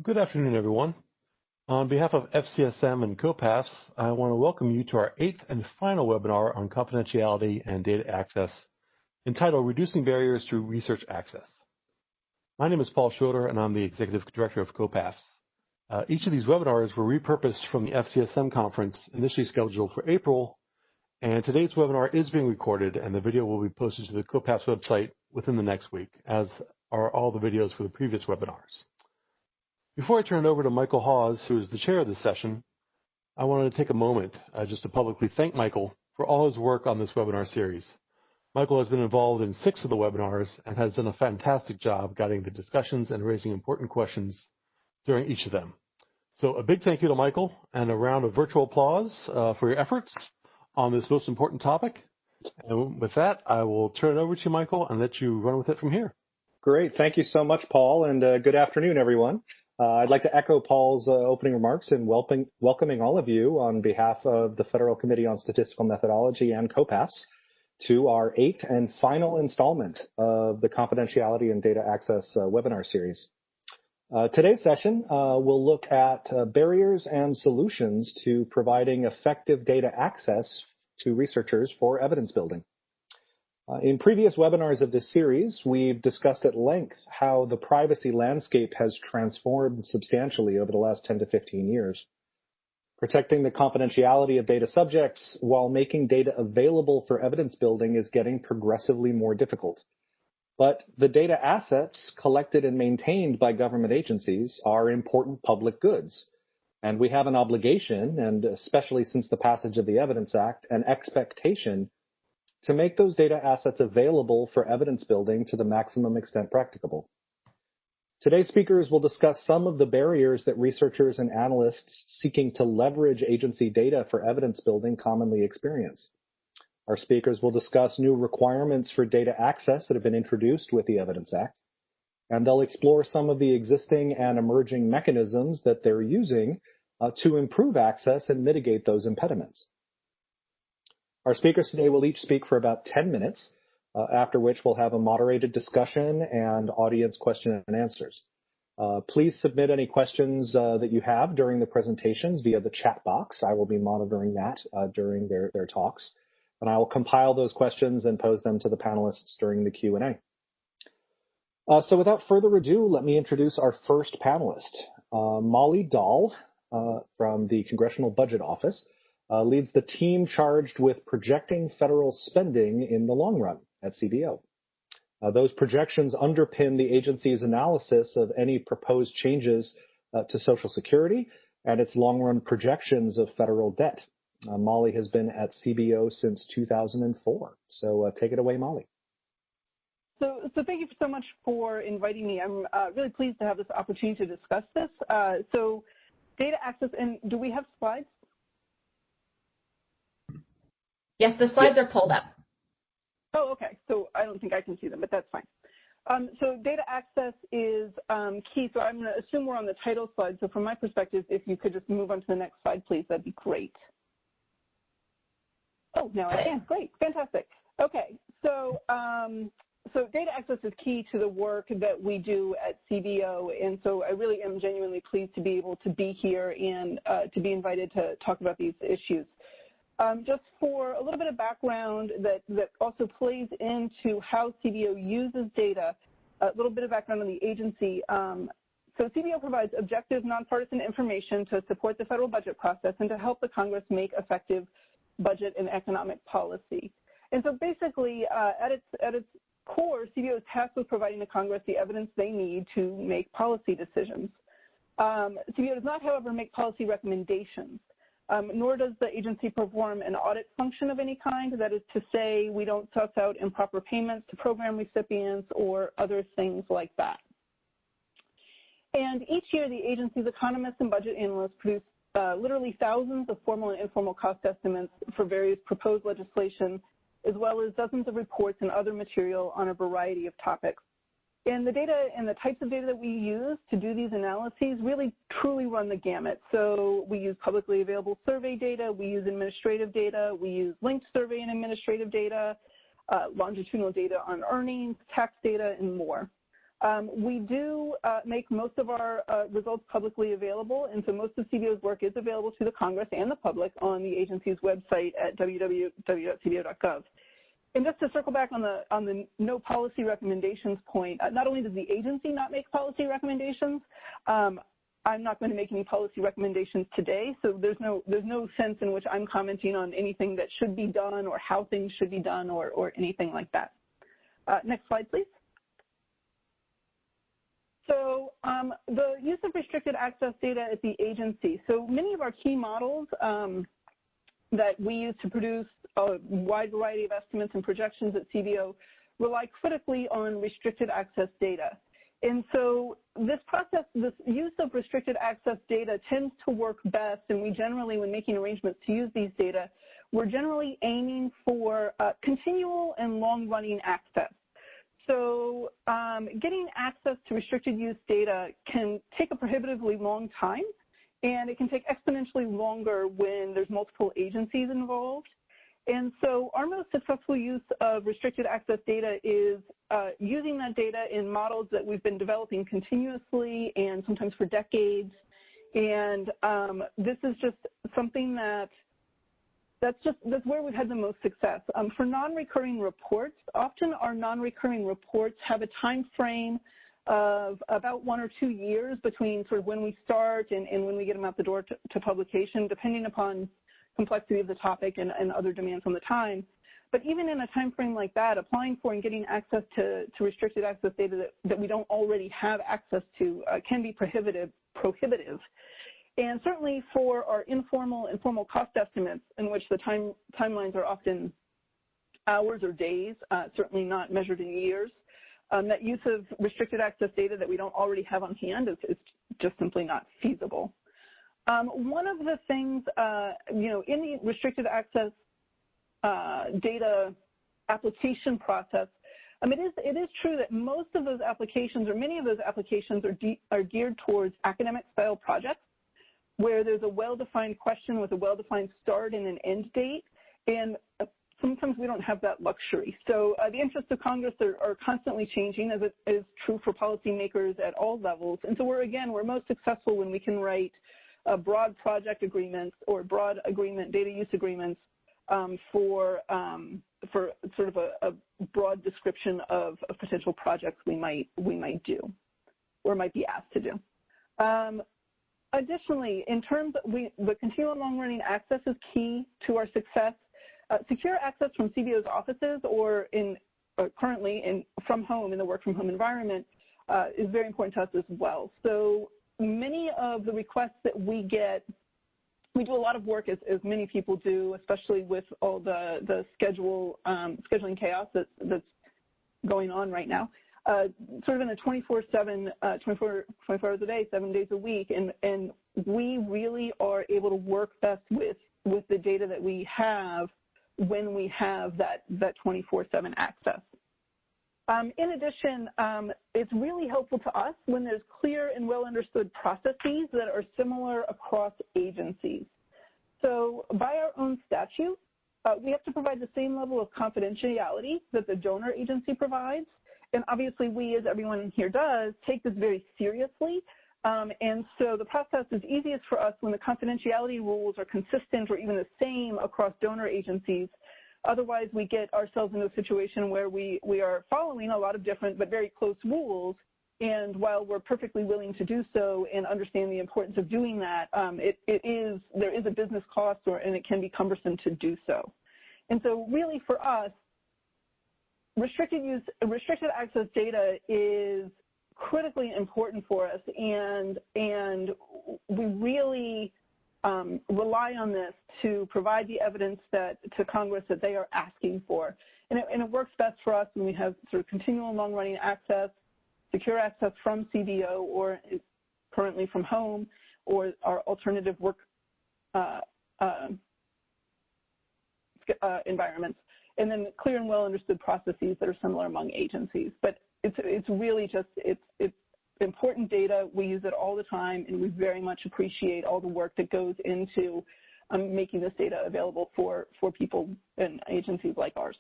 Good afternoon, everyone. On behalf of FCSM and COPAFs, I want to welcome you to our 8th and final webinar on confidentiality and data access, entitled Reducing Barriers to Research Access. My name is Paul Schroeder, and I'm the Executive Director of COPAFs. Each of these webinars were repurposed from the FCSM conference initially scheduled for April, and today's webinar is being recorded, and the video will be posted to the COPAFs website within the next week, as are all the videos for the previous webinars. Before I turn it over to Michael Hawes, who is the chair of this session, I wanted to take a moment just to publicly thank Michael for all his work on this webinar series. Michael has been involved in 6 of the webinars and has done a fantastic job guiding the discussions and raising important questions during each of them. So a big thank you to Michael and a round of virtual applause for your efforts on this most important topic. And with that, I will turn it over to you, Michael, and let you run with it from here. Great. Thank you so much, Paul, and good afternoon, everyone. I'd like to echo Paul's opening remarks in welcoming all of you on behalf of the Federal Committee on Statistical Methodology and COPAFs to our 8th and final installment of the Confidentiality and Data Access webinar series. Today's session will look at barriers and solutions to providing effective data access to researchers for evidence building. In previous webinars of this series, we've discussed at length how the privacy landscape has transformed substantially over the last 10 to 15 years. Protecting the confidentiality of data subjects while making data available for evidence building is getting progressively more difficult. But the data assets collected and maintained by government agencies are important public goods. And we have an obligation, and especially since the passage of the Evidence Act, an expectation to make those data assets available for evidence building to the maximum extent practicable. Today's speakers will discuss some of the barriers that researchers and analysts seeking to leverage agency data for evidence building commonly experience. Our speakers will discuss new requirements for data access that have been introduced with the Evidence Act, and they'll explore some of the existing and emerging mechanisms that they're using to improve access and mitigate those impediments. Our speakers today will each speak for about 10 minutes, after which we'll have a moderated discussion and audience question and answers. Please submit any questions that you have during the presentations via the chat box. I will be monitoring that during their talks. And I will compile those questions and pose them to the panelists during the Q&A. So without further ado, let me introduce our first panelist. Molly Dahl from the Congressional Budget Office leads the team charged with projecting federal spending in the long run at CBO. Those projections underpin the agency's analysis of any proposed changes to Social Security and its long-run projections of federal debt. Molly has been at CBO since 2004. So take it away, Molly. So thank you so much for inviting me. I'm really pleased to have this opportunity to discuss this. So data access, and do we have slides? Yes, the slides are pulled up. Oh, okay. So I don't think I can see them, but that's fine. So data access is key. So I'm going to assume we're on the title slide. So from my perspective, if you could just move on to the next slide, please, that'd be great. Oh, now I can. Great. Fantastic. Okay. So so data access is key to the work that we do at CBO. And so I really am genuinely pleased to be able to be here and to be invited to talk about these issues. Just for a little bit of background that also plays into how CBO uses data, a little bit of background on the agency. So CBO provides objective, nonpartisan information to support the federal budget process and to help the Congress make effective budget and economic policy. And so basically, at its core, CBO is tasked with providing the Congress the evidence they need to make policy decisions. CBO does not, however, make policy recommendations. Nor does the agency perform an audit function of any kind. That is to say, we don't suss out improper payments to program recipients or other things like that. And each year, the agency's economists and budget analysts produce literally thousands of formal and informal cost estimates for various proposed legislation, as well as dozens of reports and other material on a variety of topics. And the data and the types of data that we use to do these analyses really truly run the gamut. So we use publicly available survey data, we use administrative data, we use linked survey and administrative data, longitudinal data on earnings, tax data, and more. We do make most of our results publicly available, and so most of CBO's work is available to the Congress and the public on the agency's website at www.cbo.gov. And just to circle back on the no policy recommendations point, not only does the agency not make policy recommendations, I'm not going to make any policy recommendations today, so there's no sense in which I'm commenting on anything that should be done or how things should be done or anything like that. Next slide, please. So the use of restricted access data at the agency. So many of our key models that we use to produce a wide variety of estimates and projections at CBO rely critically on restricted access data. And so this process, this use of restricted access data tends to work best, and we generally, when making arrangements to use these data, we're generally aiming for continual and long-running access. So getting access to restricted use data can take a prohibitively long time, and it can take exponentially longer when there's multiple agencies involved. And so our most successful use of restricted access data is using that data in models that we've been developing continuously and sometimes for decades. And this is just something that's where we've had the most success. For non-recurring reports, often our non-recurring reports have a time frame of about 1 or 2 years between sort of when we start and when we get them out the door to publication, depending upon complexity of the topic and other demands on the time. But even in a time frame like that, applying for and getting access to restricted access data that we don't already have access to can be prohibitive. And certainly for our informal and formal cost estimates, in which the timelines are often hours or days, certainly not measured in years, that use of restricted access data that we don't already have on hand is just simply not feasible. One of the things, in the restricted access data application process, it is true that most of those applications, or many of those applications, are geared towards academic-style projects, where there's a well-defined question with a well-defined start and an end date, and sometimes we don't have that luxury. So the interests of Congress are constantly changing, as it is true for policymakers at all levels. And so we're most successful when we can write broad project agreements or broad data use agreements for sort of a broad description of potential projects we might do or might be asked to do. Additionally, in terms of the continual long-running access is key to our success. Secure access from CBO's offices or currently from home in the work-from-home environment is very important to us as well. So many of the requests that we get, we do a lot of work, as many people do, especially with all the scheduling chaos that's going on right now. Sort of in a 24/7, 24 hours a day, 7 days a week, and we really are able to work best with the data that we have when we have that 24/7 access. In addition, it's really helpful to us when there's clear and well understood processes that are similar across agencies. So by our own statute, we have to provide the same level of confidentiality that the donor agency provides. And obviously we, as everyone here does, take this very seriously. And so the process is easiest for us when the confidentiality rules are consistent or even the same across donor agencies. Otherwise, we get ourselves into a situation where we are following a lot of different but very close rules. And while we're perfectly willing to do so and understand the importance of doing that, there is a business cost and it can be cumbersome to do so. And so really for us, restricted access data is critically important for us, and we really rely on this to provide the evidence to Congress that they are asking for. And it works best for us when we have sort of continual long-running access, secure access from CBO or currently from home, or our alternative work environments, and then clear and well understood processes that are similar among agencies. But it's really just, it's important data. We use it all the time, and we very much appreciate all the work that goes into making this data available for people and agencies like ours.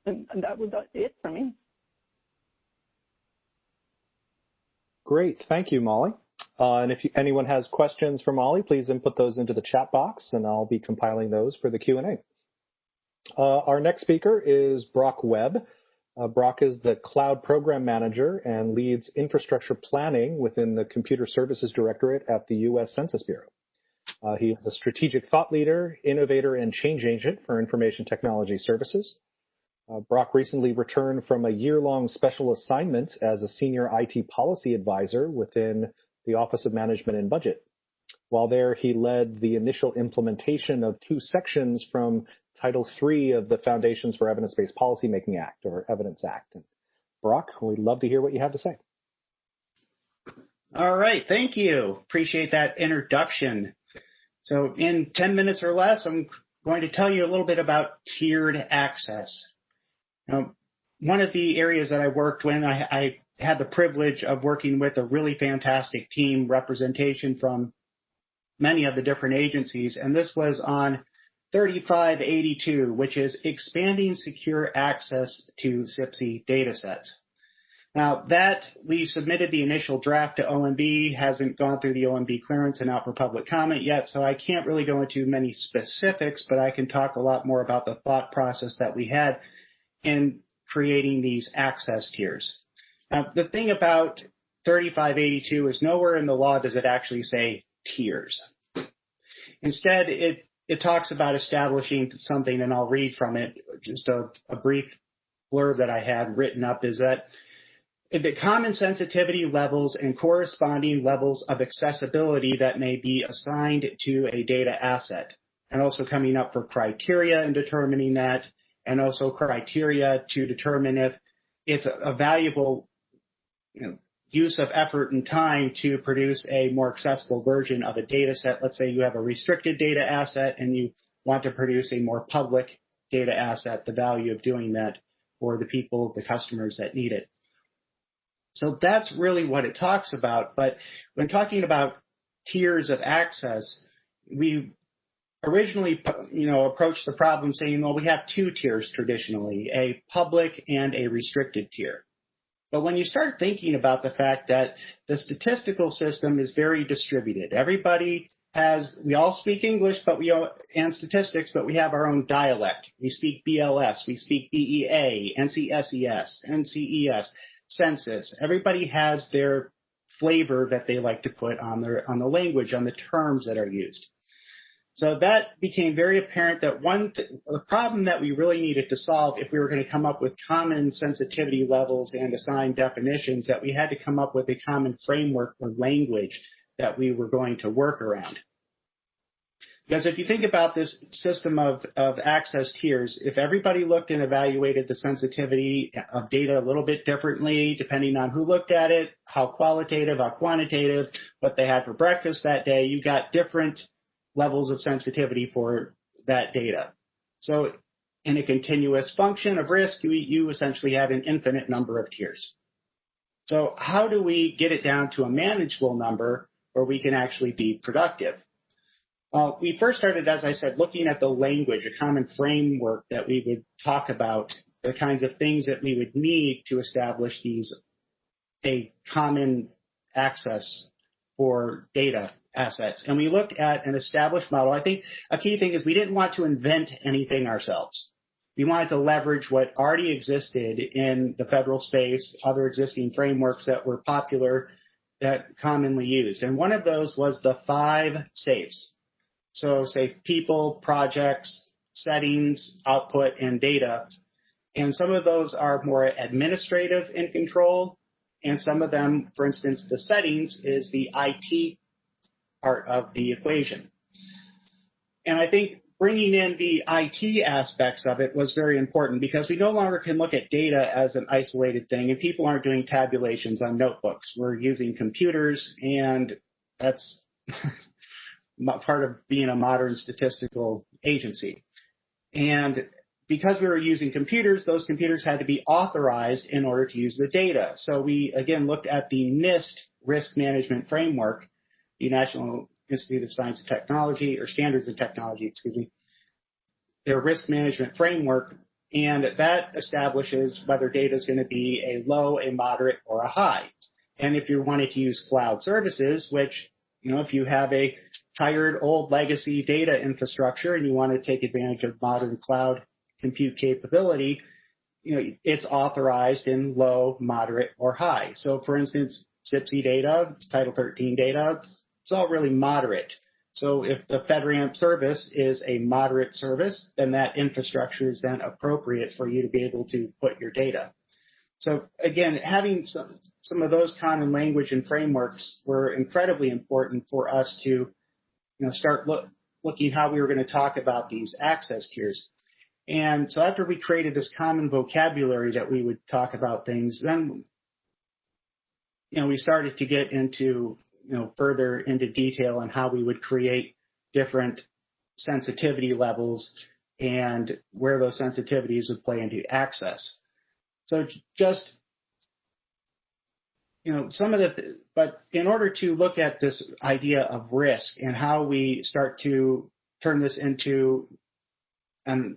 And that was it for me. Great. Thank you, Molly. And if anyone has questions for Molly, please input those into the chat box, and I'll be compiling those for the Q&A. Our next speaker is Brock Webb. Brock is the Cloud Program Manager and leads infrastructure planning within the Computer Services Directorate at the U.S. Census Bureau. He is a strategic thought leader, innovator, and change agent for information technology services. Brock recently returned from a year-long special assignment as a senior IT policy advisor within the Office of Management and Budget. While there, he led the initial implementation of 2 sections from Title III of the Foundations for Evidence-Based Policymaking Act, or Evidence Act. And Brock, we'd love to hear what you have to say. All right, thank you. Appreciate that introduction. So in 10 minutes or less, I'm going to tell you a little bit about tiered access. Now, one of the areas that I worked when I had the privilege of working with a really fantastic team representation from many of the different agencies, and this was on 3582, which is expanding secure access to CPSI datasets. Now that we submitted the initial draft to OMB, hasn't gone through the OMB clearance and out for public comment yet, so I can't really go into many specifics, but I can talk a lot more about the thought process that we had in creating these access tiers. Now, the thing about 3582 is nowhere in the law does it actually say tiers. Instead, it talks about establishing something, and I'll read from it, just a brief blurb that I had written up, is that the common sensitivity levels and corresponding levels of accessibility that may be assigned to a data asset, and also coming up for criteria in determining that, and also criteria to determine if it's a valuable use of effort and time to produce a more accessible version of a data set. Let's say you have a restricted data asset and you want to produce a more public data asset, the value of doing that for the people, the customers that need it. So that's really what it talks about. But when talking about tiers of access, we originally, approached the problem saying, well, we have 2 tiers traditionally, a public and a restricted tier. But when you start thinking about the fact that the statistical system is very distributed, we all speak English, and statistics, but we have our own dialect. We speak BLS, we speak DEA, NCSES, NCES, census. Everybody has their flavor that they like to put on the language, on the terms that are used. So that became very apparent that the problem that we really needed to solve if we were going to come up with common sensitivity levels and assign definitions, that we had to come up with a common framework or language that we were going to work around. Because if you think about this system of access tiers, if everybody looked and evaluated the sensitivity of data a little bit differently, depending on who looked at it, how qualitative, how quantitative, what they had for breakfast that day, you got different levels of sensitivity for that data. So in a continuous function of risk, you essentially have an infinite number of tiers. So how do we get it down to a manageable number where we can actually be productive? Well, we first started, as I said, looking at the language, a common framework that we would talk about, the kinds of things that we would need to establish a common access for data assets. And we looked at an established model. I think a key thing is we didn't want to invent anything ourselves. We wanted to leverage what already existed in the federal space, other existing frameworks that were popular, that commonly used. And one of those was the 5 SAFEs. So safe people, projects, settings, output, and data. And some of those are more administrative in control. And some of them, for instance, the settings is the IT part of the equation. And I think bringing in the IT aspects of it was very important because we no longer can look at data as an isolated thing, and people aren't doing tabulations on notebooks. We're using computers, and that's part of being a modern statistical agency. And because we were using computers, those computers had to be authorized in order to use the data. So we, again, looked at the NIST risk management framework, the National Institute of Science and Technology, or Standards and Technology, their risk management framework, and that establishes whether data is going to be a low, a moderate, or a high. And if you wanted to use cloud services, which, if you have a tired old legacy data infrastructure and you want to take advantage of modern cloud compute capability, it's authorized in low, moderate, or high. So for instance, CIPSI data, Title 13 data, it's all really moderate. So if the FedRAMP service is a moderate service, then that infrastructure is then appropriate for you to be able to put your data. So again, having some of those common language and frameworks were incredibly important for us to start looking how we were going to talk about these access tiers. And so after we created this common vocabulary that we would talk about things, then we started to get into further into detail on how we would create different sensitivity levels and where those sensitivities would play into access. So just but in order to look at this idea of risk and how we start to turn this into a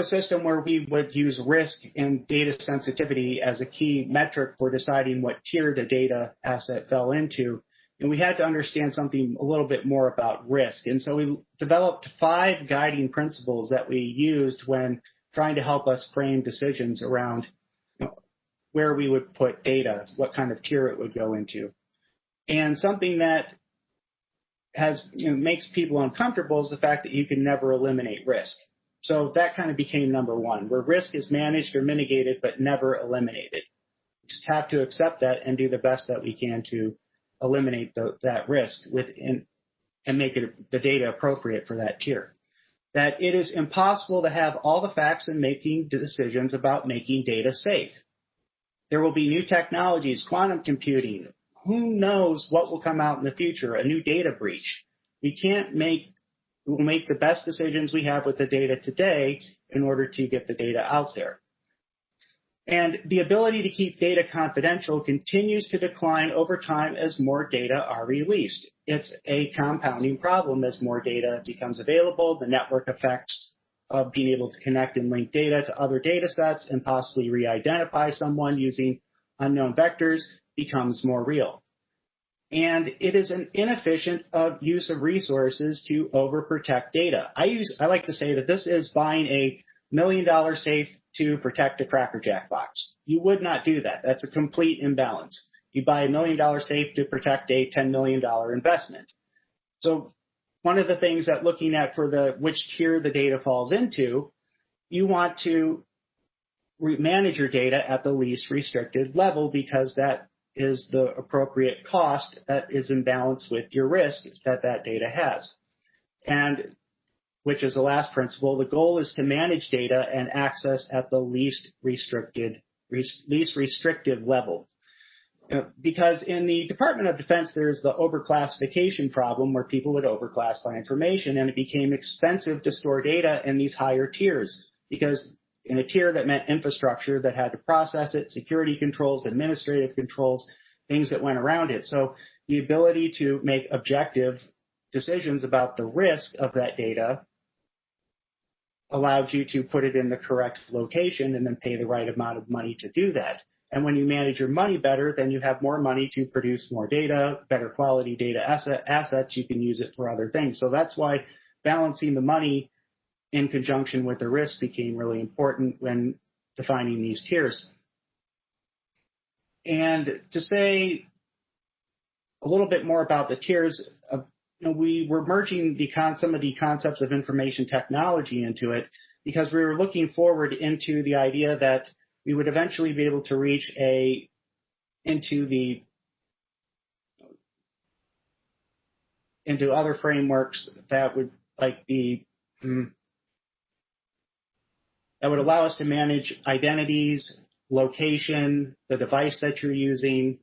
system where we would use risk and data sensitivity as a key metric for deciding what tier the data asset fell into, and we had to understand something a little bit more about risk. And so we developed 5 guiding principles that we used when trying to help us frame decisions around where we would put data, what kind of tier it would go into. And something that makes people uncomfortable is the fact that you can never eliminate risk. So that kind of became number 1, where risk is managed or mitigated but never eliminated. We just have to accept that and do the best that we can to eliminate that risk and make the data appropriate for that tier. That it is impossible to have all the facts in making decisions about making data safe. There will be new technologies, quantum computing. Who knows what will come out in the future, a new data breach. We will make the best decisions we have with the data today in order to get the data out there. And the ability to keep data confidential continues to decline over time as more data are released. It's a compounding problem as more data becomes available. The network effects of being able to connect and link data to other data sets and possibly re-identify someone using unknown vectors becomes more real. And it is an inefficient use of resources to overprotect data. I like to say that this is buying a $1 million safe to protect a Cracker Jack box. You would not do that. That's a complete imbalance. You buy a $1 million safe to protect a $10 million investment. So one of the things that looking at for which tier the data falls into, you want to manage your data at the least restricted level because that is the appropriate cost that is in balance with your risk that data has. And which is the last principle, the goal is to manage data and access at the least restrictive level. Because in the Department of Defense, there's the overclassification problem where people would overclassify information, and it became expensive to store data in these higher tiers. Because in a tier that meant infrastructure that had to process it, security controls, administrative controls, things that went around it. So the ability to make objective decisions about the risk of that data allowed you to put it in the correct location and then pay the right amount of money to do that. And when you manage your money better, then you have more money to produce more data, better quality data assets. You can use it for other things. So that's why balancing the money in conjunction with the risk became really important when defining these tiers. And to say a little bit more about the tiers, we were merging some of the concepts of information technology into it because we were looking forward into the idea that we would eventually be able to reach into other frameworks that would that would allow us to manage identities, location, the device that you're using.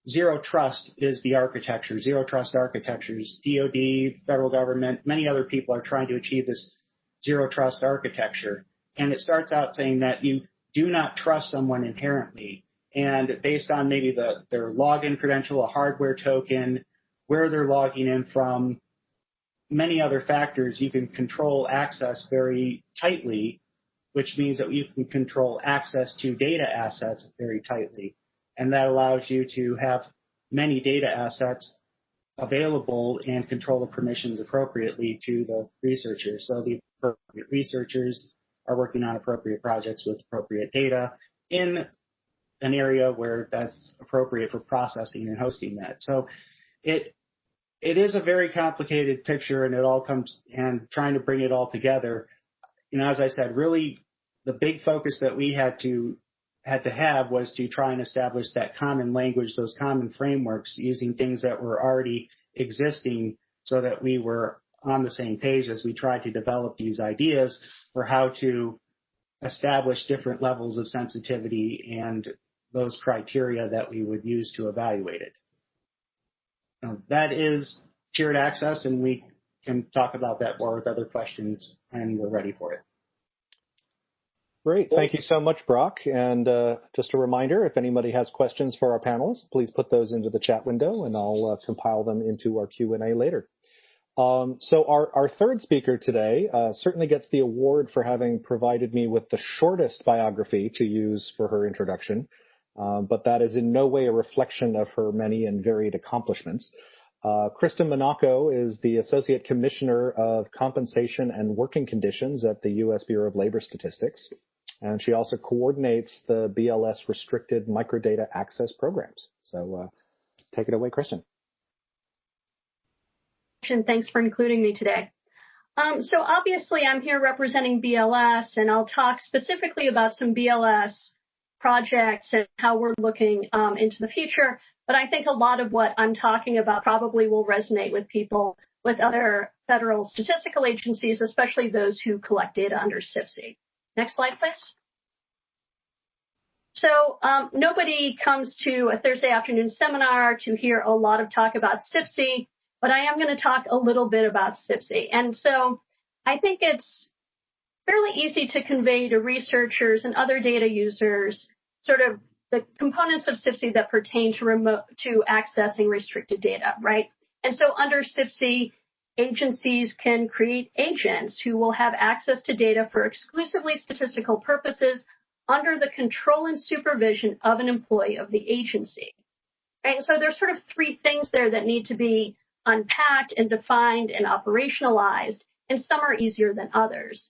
Zero trust is the architecture. Zero trust architectures, DoD, federal government, many other people are trying to achieve this zero trust architecture. And it starts out saying that you do not trust someone inherently. And based on maybe their login credential, a hardware token, where they're logging in from, many other factors, you can control access very tightly which means that you can control access to data assets very tightly. And that allows you to have many data assets available and control the permissions appropriately to the researchers. So the appropriate researchers are working on appropriate projects with appropriate data in an area where that's appropriate for processing and hosting that. So it is a very complicated picture, and it all comes, and trying to bring it all together. As I said, really the big focus that we had to have was to try and establish that common language, those common frameworks, using things that were already existing, so that we were on the same page as we tried to develop these ideas for how to establish different levels of sensitivity and those criteria that we would use to evaluate it. That is tiered access, and we can talk about that more with other questions, and we're ready for it. Great. Thank you so much, Brock. And just a reminder, if anybody has questions for our panelists, please put those into the chat window, and I'll compile them into our Q&A later. So our third speaker today certainly gets the award for having provided me with the shortest biography to use for her introduction, but that is in no way a reflection of her many and varied accomplishments. Kristen Monaco is the Associate Commissioner of Compensation and Working Conditions at the U.S. Bureau of Labor Statistics, and she also coordinates the BLS restricted microdata access programs. So take it away, Kristen. Thanks for including me today. So obviously I'm here representing BLS, and I'll talk specifically about some BLS projects and how we're looking into the future. But I think a lot of what I'm talking about probably will resonate with people with other federal statistical agencies, especially those who collect data under CIPSE. Next slide, please. So nobody comes to a Thursday afternoon seminar to hear a lot of talk about CIPSE, but I am going to talk a little bit about CIPSE. And so I think it's fairly easy to convey to researchers and other data users sort of the components of CIPSE that pertain to accessing restricted data, right? And so under CIPSE, agencies can create agents who will have access to data for exclusively statistical purposes under the control and supervision of an employee of the agency. Right? So there's sort of three things there that need to be unpacked and defined and operationalized, and some are easier than others.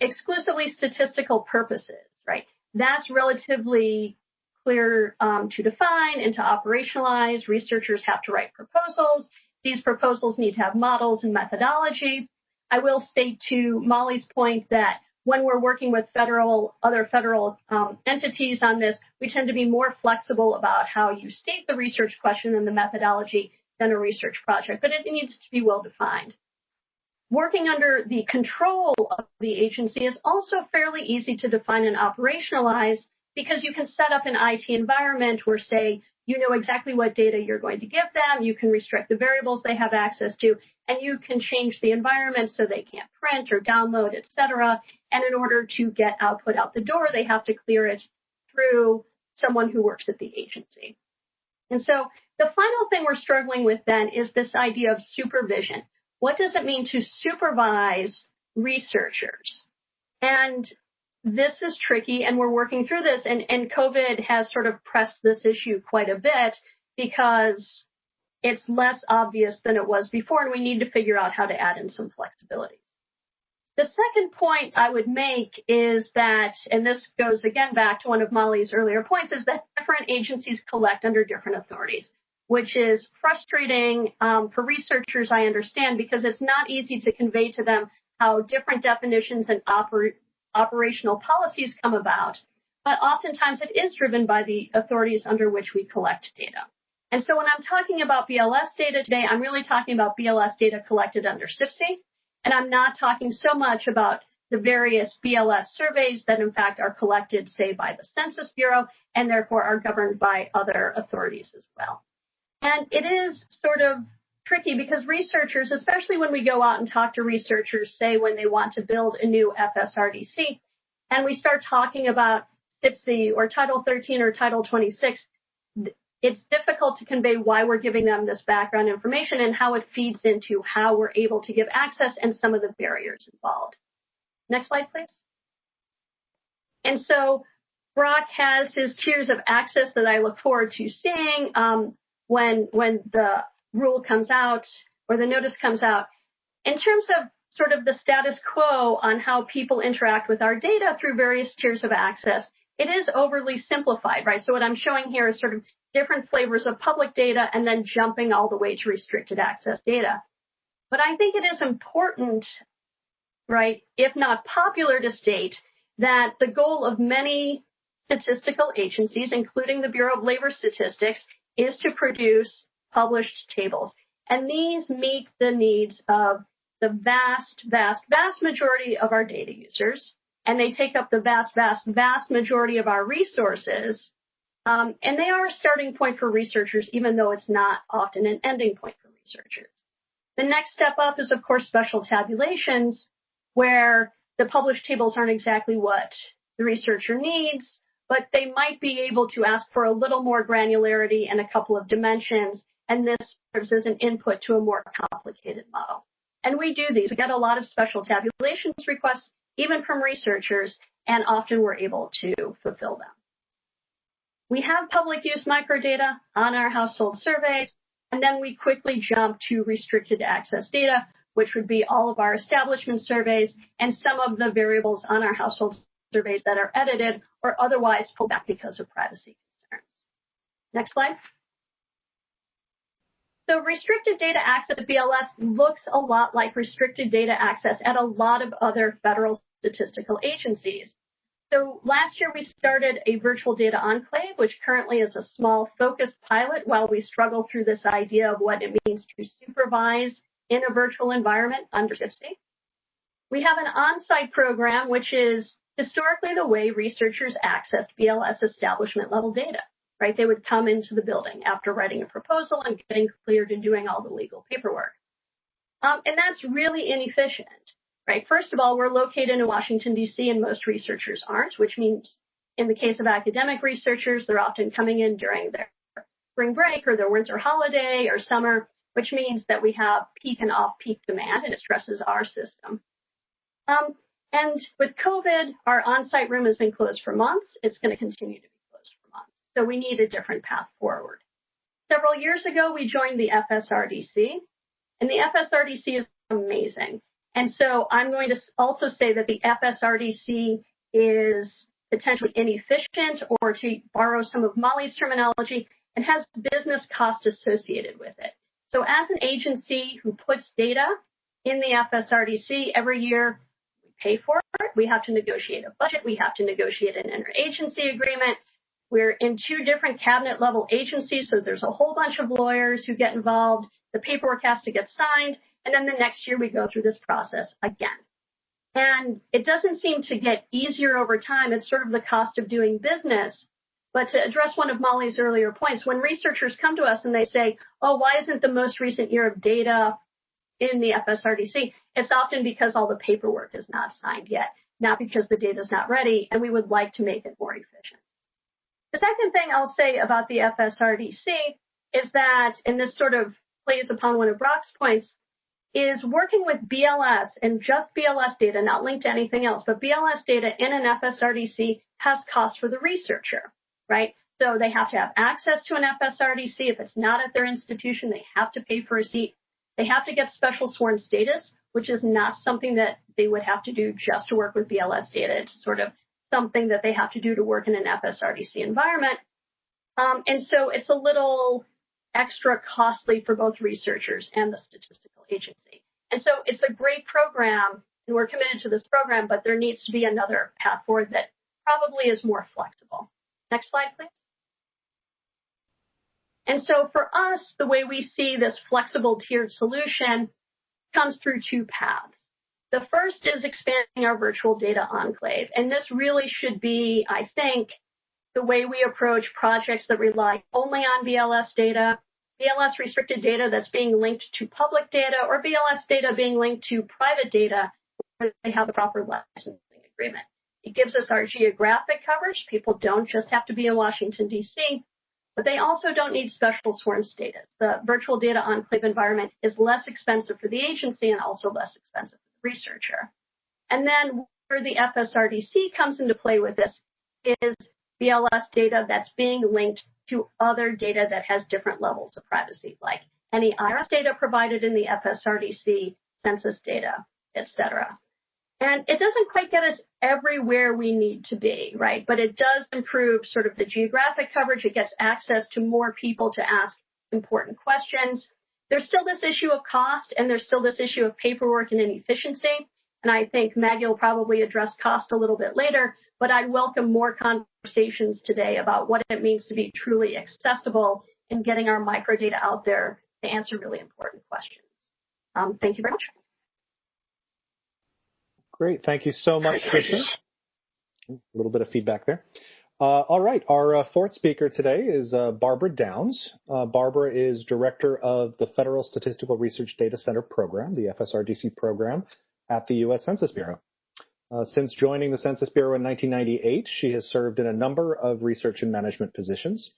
Exclusively statistical purposes, right? That's relatively clear to define and to operationalize. Researchers have to write proposals. These proposals need to have models and methodology. I will state to Molly's point that when we're working with other federal entities on this, we tend to be more flexible about how you state the research question and the methodology than a research project, but it needs to be well defined. Working under the control of the agency is also fairly easy to define and operationalize, because you can set up an IT environment where, say, you know exactly what data you're going to give them, you can restrict the variables they have access to, and you can change the environment so they can't print or download, etc. And in order to get output out the door, they have to clear it through someone who works at the agency. And so the final thing we're struggling with then is this idea of supervision. What does it mean to supervise researchers? And this is tricky, and we're working through this, and COVID has sort of pressed this issue quite a bit because it's less obvious than it was before, and we need to figure out how to add in some flexibility. The second point I would make is that, and this goes again back to one of Molly's earlier points, is that different agencies collect under different authorities, which is frustrating for researchers, I understand, because it's not easy to convey to them how different definitions and operational policies come about, but oftentimes it is driven by the authorities under which we collect data. And so when I'm talking about BLS data today, I'm really talking about BLS data collected under CIPSE, and I'm not talking so much about the various BLS surveys that in fact are collected, say, by the Census Bureau, and therefore are governed by other authorities as well. And it is sort of tricky because researchers, especially when we go out and talk to researchers, say when they want to build a new FSRDC, and we start talking about CIPSE or Title 13 or Title 26, it's difficult to convey why we're giving them this background information and how it feeds into how we're able to give access and some of the barriers involved. Next slide, please. And so Brock has his tiers of access that I look forward to seeing when the rule comes out or the notice comes out. In terms of sort of the status quo on how people interact with our data through various tiers of access, it is overly simplified, right? So what I'm showing here is sort of different flavors of public data and then jumping all the way to restricted access data. But I think it is important, right, if not popular, to state that the goal of many statistical agencies, including the Bureau of Labor Statistics, is to produce published tables. And these meet the needs of the vast, vast, vast majority of our data users, and they take up the vast, vast, vast majority of our resources. And they are a starting point for researchers, even though it's not often an ending point for researchers. The next step up is, of course, special tabulations, where the published tables aren't exactly what the researcher needs, but they might be able to ask for a little more granularity and a couple of dimensions, and this serves as an input to a more complicated model. And we do these. We get a lot of special tabulations requests, even from researchers, and often we're able to fulfill them. We have public use microdata on our household surveys, and then we quickly jump to restricted access data, which would be all of our establishment surveys and some of the variables on our household surveys that are edited or otherwise pulled back because of privacy concerns. Next slide. So restricted data access at BLS looks a lot like restricted data access at a lot of other federal statistical agencies. So last year we started a virtual data enclave, which currently is a small focused pilot while we struggle through this idea of what it means to supervise in a virtual environment under CIFC. We have an on-site program, which is historically the way researchers accessed BLS establishment level data. Right? They would come into the building after writing a proposal and getting cleared and doing all the legal paperwork. And that's really inefficient, right? First of all, we're located in Washington, D.C., and most researchers aren't, which means in the case of academic researchers, they're often coming in during their spring break or their winter holiday or summer, which means that we have peak and off-peak demand, and it stresses our system. And with COVID, our on-site room has been closed for months. It's going to continue to be closed for months. So we need a different path forward. Several years ago, we joined the FSRDC, and the FSRDC is amazing. And so I'm going to also say that the FSRDC is potentially inefficient, or to borrow some of Molly's terminology, it has business costs associated with it. So as an agency who puts data in the FSRDC every year, we pay for it. We have to negotiate a budget. We have to negotiate an interagency agreement. We're in two different cabinet level agencies, so there's a whole bunch of lawyers who get involved. The paperwork has to get signed, and then the next year we go through this process again. And it doesn't seem to get easier over time. It's sort of the cost of doing business. But to address one of Molly's earlier points, when researchers come to us and they say, oh, why isn't the most recent year of data in the FSRDC? It's often because all the paperwork is not signed yet, not because the data is not ready, and we would like to make it more efficient. The second thing I'll say about the FSRDC is that, and this sort of plays upon one of Brock's points, is working with BLS and just BLS data, not linked to anything else, but BLS data in an FSRDC has cost for the researcher, right? So they have to have access to an FSRDC. If it's not at their institution, they have to pay for a seat. They have to get special sworn status, which is not something that they would have to do just to work with BLS data. It's sort of something that they have to do to work in an FSRDC environment. And so it's a little extra costly for both researchers and the statistical agency. And so it's a great program, and we're committed to this program, but there needs to be another path forward that probably is more flexible. Next slide, please. And so for us, the way we see this flexible tiered solution comes through two paths. The first is expanding our virtual data enclave. And this really should be, I think, the way we approach projects that rely only on BLS data, BLS restricted data that's being linked to public data, or BLS data being linked to private data where they have the proper licensing agreement. It gives us our geographic coverage. People don't just have to be in Washington, D.C., but they also don't need special sworn status. The virtual data enclave environment is less expensive for the agency and also less expensive for the researcher. And then the FSRDC comes into play with this is BLS data that's being linked to other data that has different levels of privacy, like any IRS data provided in the FSRDC, census data, etc. And it doesn't quite get us everywhere we need to be, right? But it does improve sort of the geographic coverage. It gets access to more people to ask important questions. There's still this issue of cost, and there's still this issue of paperwork and inefficiency. And I think Maggie will probably address cost a little bit later, but I'd welcome more conversations today about what it means to be truly accessible in getting our microdata out there to answer really important questions. Thank you very much. Great. Thank you so much, Kristen. A little bit of feedback there. All right. Our fourth speaker today is Barbara Downs. Barbara is director of the Federal Statistical Research Data Center Program, the FSRDC program, at the U.S. Census Bureau. Since joining the Census Bureau in 1998, she has served in a number of research and management positions.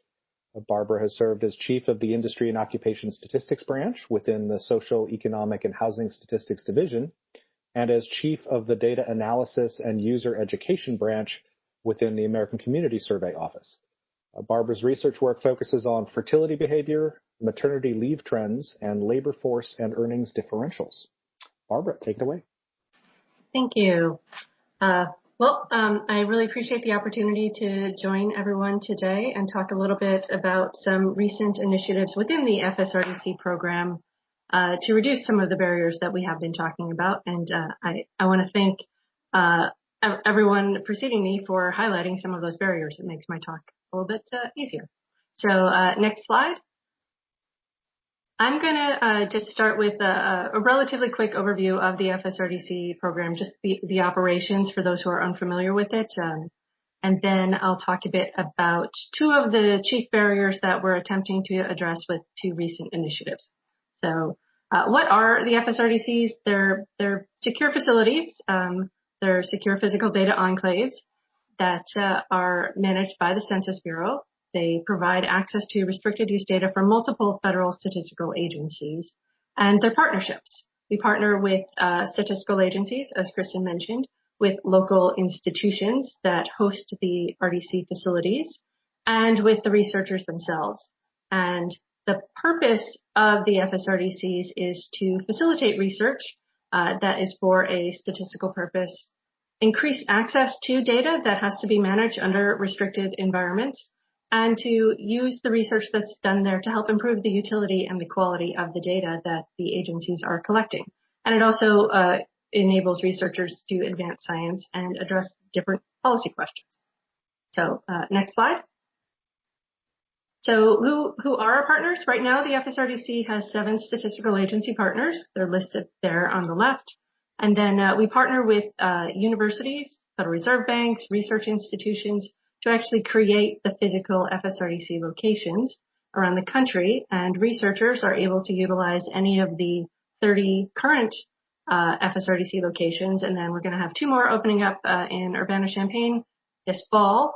Barbara has served as chief of the Industry and Occupation Statistics branch within the Social, Economic, and Housing Statistics Division, and as chief of the Data Analysis and User Education branch within the American Community Survey Office. Barbara's research work focuses on fertility behavior, maternity leave trends, and labor force and earnings differentials. Barbara, take it away. Thank you. I really appreciate the opportunity to join everyone today and talk a little bit about some recent initiatives within the FSRDC program to reduce some of the barriers that we have been talking about. And I want to thank everyone preceding me for highlighting some of those barriers. It makes my talk a little bit easier. So next slide. I'm going to just start with a relatively quick overview of the FSRDC program, just the operations for those who are unfamiliar with it. And then I'll talk a bit about two of the chief barriers that we're attempting to address with two recent initiatives. So what are the FSRDCs? They're secure facilities. They're secure physical data enclaves that are managed by the Census Bureau. They provide access to restricted use data from multiple federal statistical agencies, and they're partnerships. We partner with statistical agencies, as Kristen mentioned, with local institutions that host the RDC facilities, and with the researchers themselves. And the purpose of the FSRDCs is to facilitate research that is for a statistical purpose, increase access to data that has to be managed under restricted environments, and to use the research that's done there to help improve the utility and the quality of the data that the agencies are collecting. And it also enables researchers to advance science and address different policy questions. So next slide. So who are our partners? Right now, the FSRDC has 7 statistical agency partners. They're listed there on the left. And then we partner with universities, Federal Reserve banks, research institutions, to actually create the physical FSRDC locations around the country, and researchers are able to utilize any of the 30 current FSRDC locations, and then we're going to have 2 more opening up in Urbana-Champaign this fall.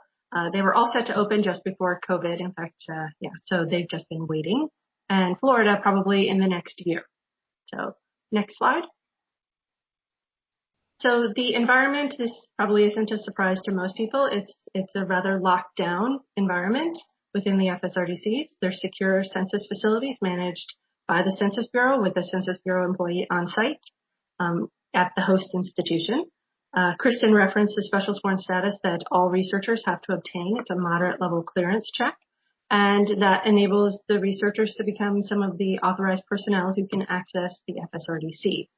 They were all set to open just before COVID. In fact, so they've just been waiting, and Florida probably in the next year. So next slide. So the environment, this probably isn't a surprise to most people. It's a rather locked down environment within the FSRDCs. They're secure census facilities managed by the Census Bureau with a Census Bureau employee on site at the host institution. Kristen referenced the special sworn status that all researchers have to obtain. It's a moderate level clearance check, and that enables the researchers to become some of the authorized personnel who can access the FSRDC.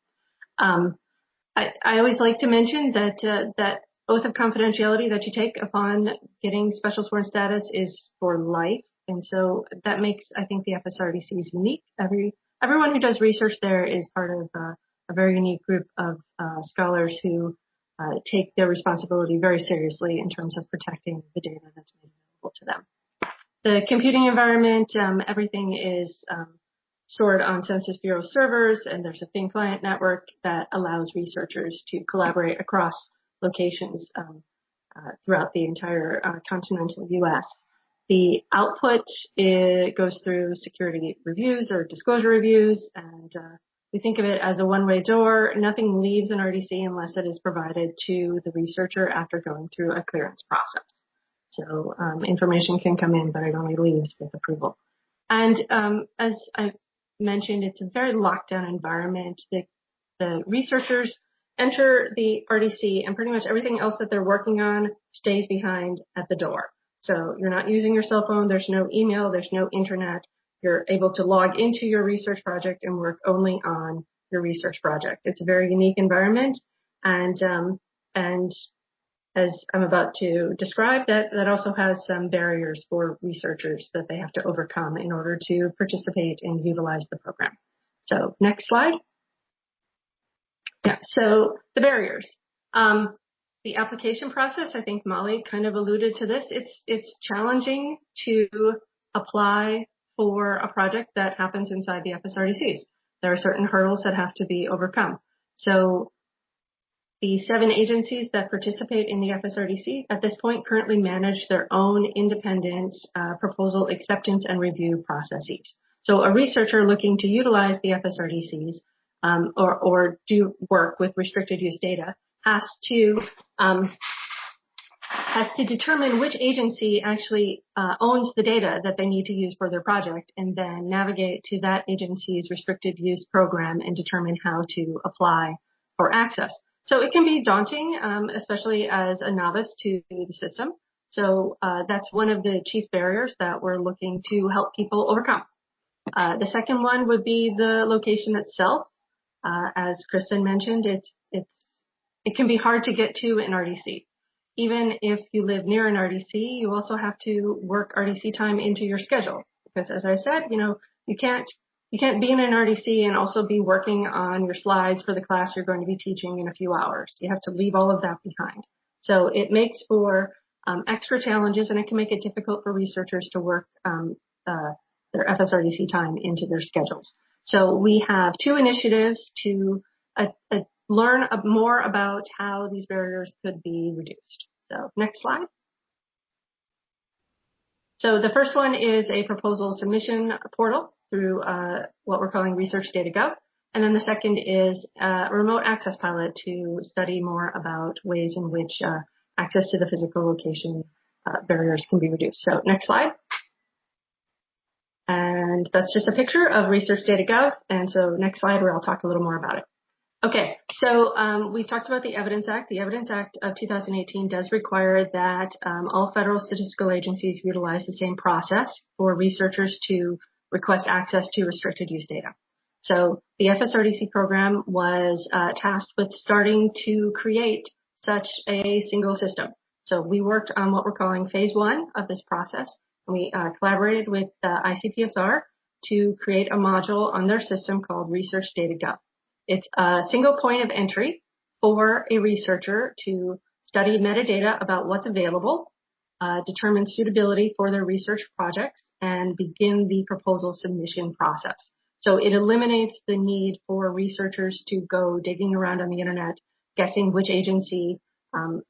I always like to mention that oath of confidentiality that you take upon getting special sworn status is for life. And so that makes, I think, the FSRDCs unique. Everyone who does research there is part of a very unique group of scholars who take their responsibility very seriously in terms of protecting the data that's made available to them. The computing environment, everything is stored on Census Bureau servers, and there's a thin client network that allows researchers to collaborate across locations throughout the entire continental U.S. The output goes through security reviews or disclosure reviews, and we think of it as a one-way door. Nothing leaves an RDC unless it is provided to the researcher after going through a clearance process. So information can come in, but it only leaves with approval. And as I mentioned, it's a very locked down environment. The researchers enter the RDC and pretty much everything else that they're working on stays behind at the door. So you're not using your cell phone. There's no email. There's no internet. You're able to log into your research project and work only on your research project. It's a very unique environment. And as I'm about to describe, that also has some barriers for researchers that they have to overcome in order to participate and utilize the program. So next slide. Yeah, so the barriers. The application process, I think Molly kind of alluded to this. It's challenging to apply for a project that happens inside the FSRDCs. There are certain hurdles that have to be overcome. So the 7 agencies that participate in the FSRDC at this point currently manage their own independent proposal acceptance and review processes. So a researcher looking to utilize the FSRDCs or do work with restricted use data has to determine which agency actually owns the data that they need to use for their project, and then navigate to that agency's restricted use program and determine how to apply for access. So it can be daunting, especially as a novice to the system. So that's one of the chief barriers that we're looking to help people overcome. The second one would be the location itself. As Kristen mentioned, it can be hard to get to an RDC. Even if you live near an RDC, you also have to work RDC time into your schedule. Because as I said, you can't be in an RDC and also be working on your slides for the class you're going to be teaching in a few hours. You have to leave all of that behind. So it makes for extra challenges, and it can make it difficult for researchers to work their FSRDC time into their schedules. So we have 2 initiatives to learn more about how these barriers could be reduced. So next slide. So the first one is a proposal submission portal through what we're calling Research Data Gov. And then the second is a remote access pilot to study more about ways in which access to the physical location barriers can be reduced. So next slide. And that's just a picture of Research Data Gov. And so next slide, where I'll talk a little more about it. Okay, so we've talked about the Evidence Act. The Evidence Act of 2018 does require that all federal statistical agencies utilize the same process for researchers to request access to restricted use data. So the FSRDC program was tasked with starting to create such a single system. So we worked on what we're calling phase 1 of this process. We collaborated with ICPSR to create a module on their system called Research Data Gov. It's a single point of entry for a researcher to study metadata about what's available, determine suitability for their research projects, and begin the proposal submission process. So it eliminates the need for researchers to go digging around on the internet, guessing which agency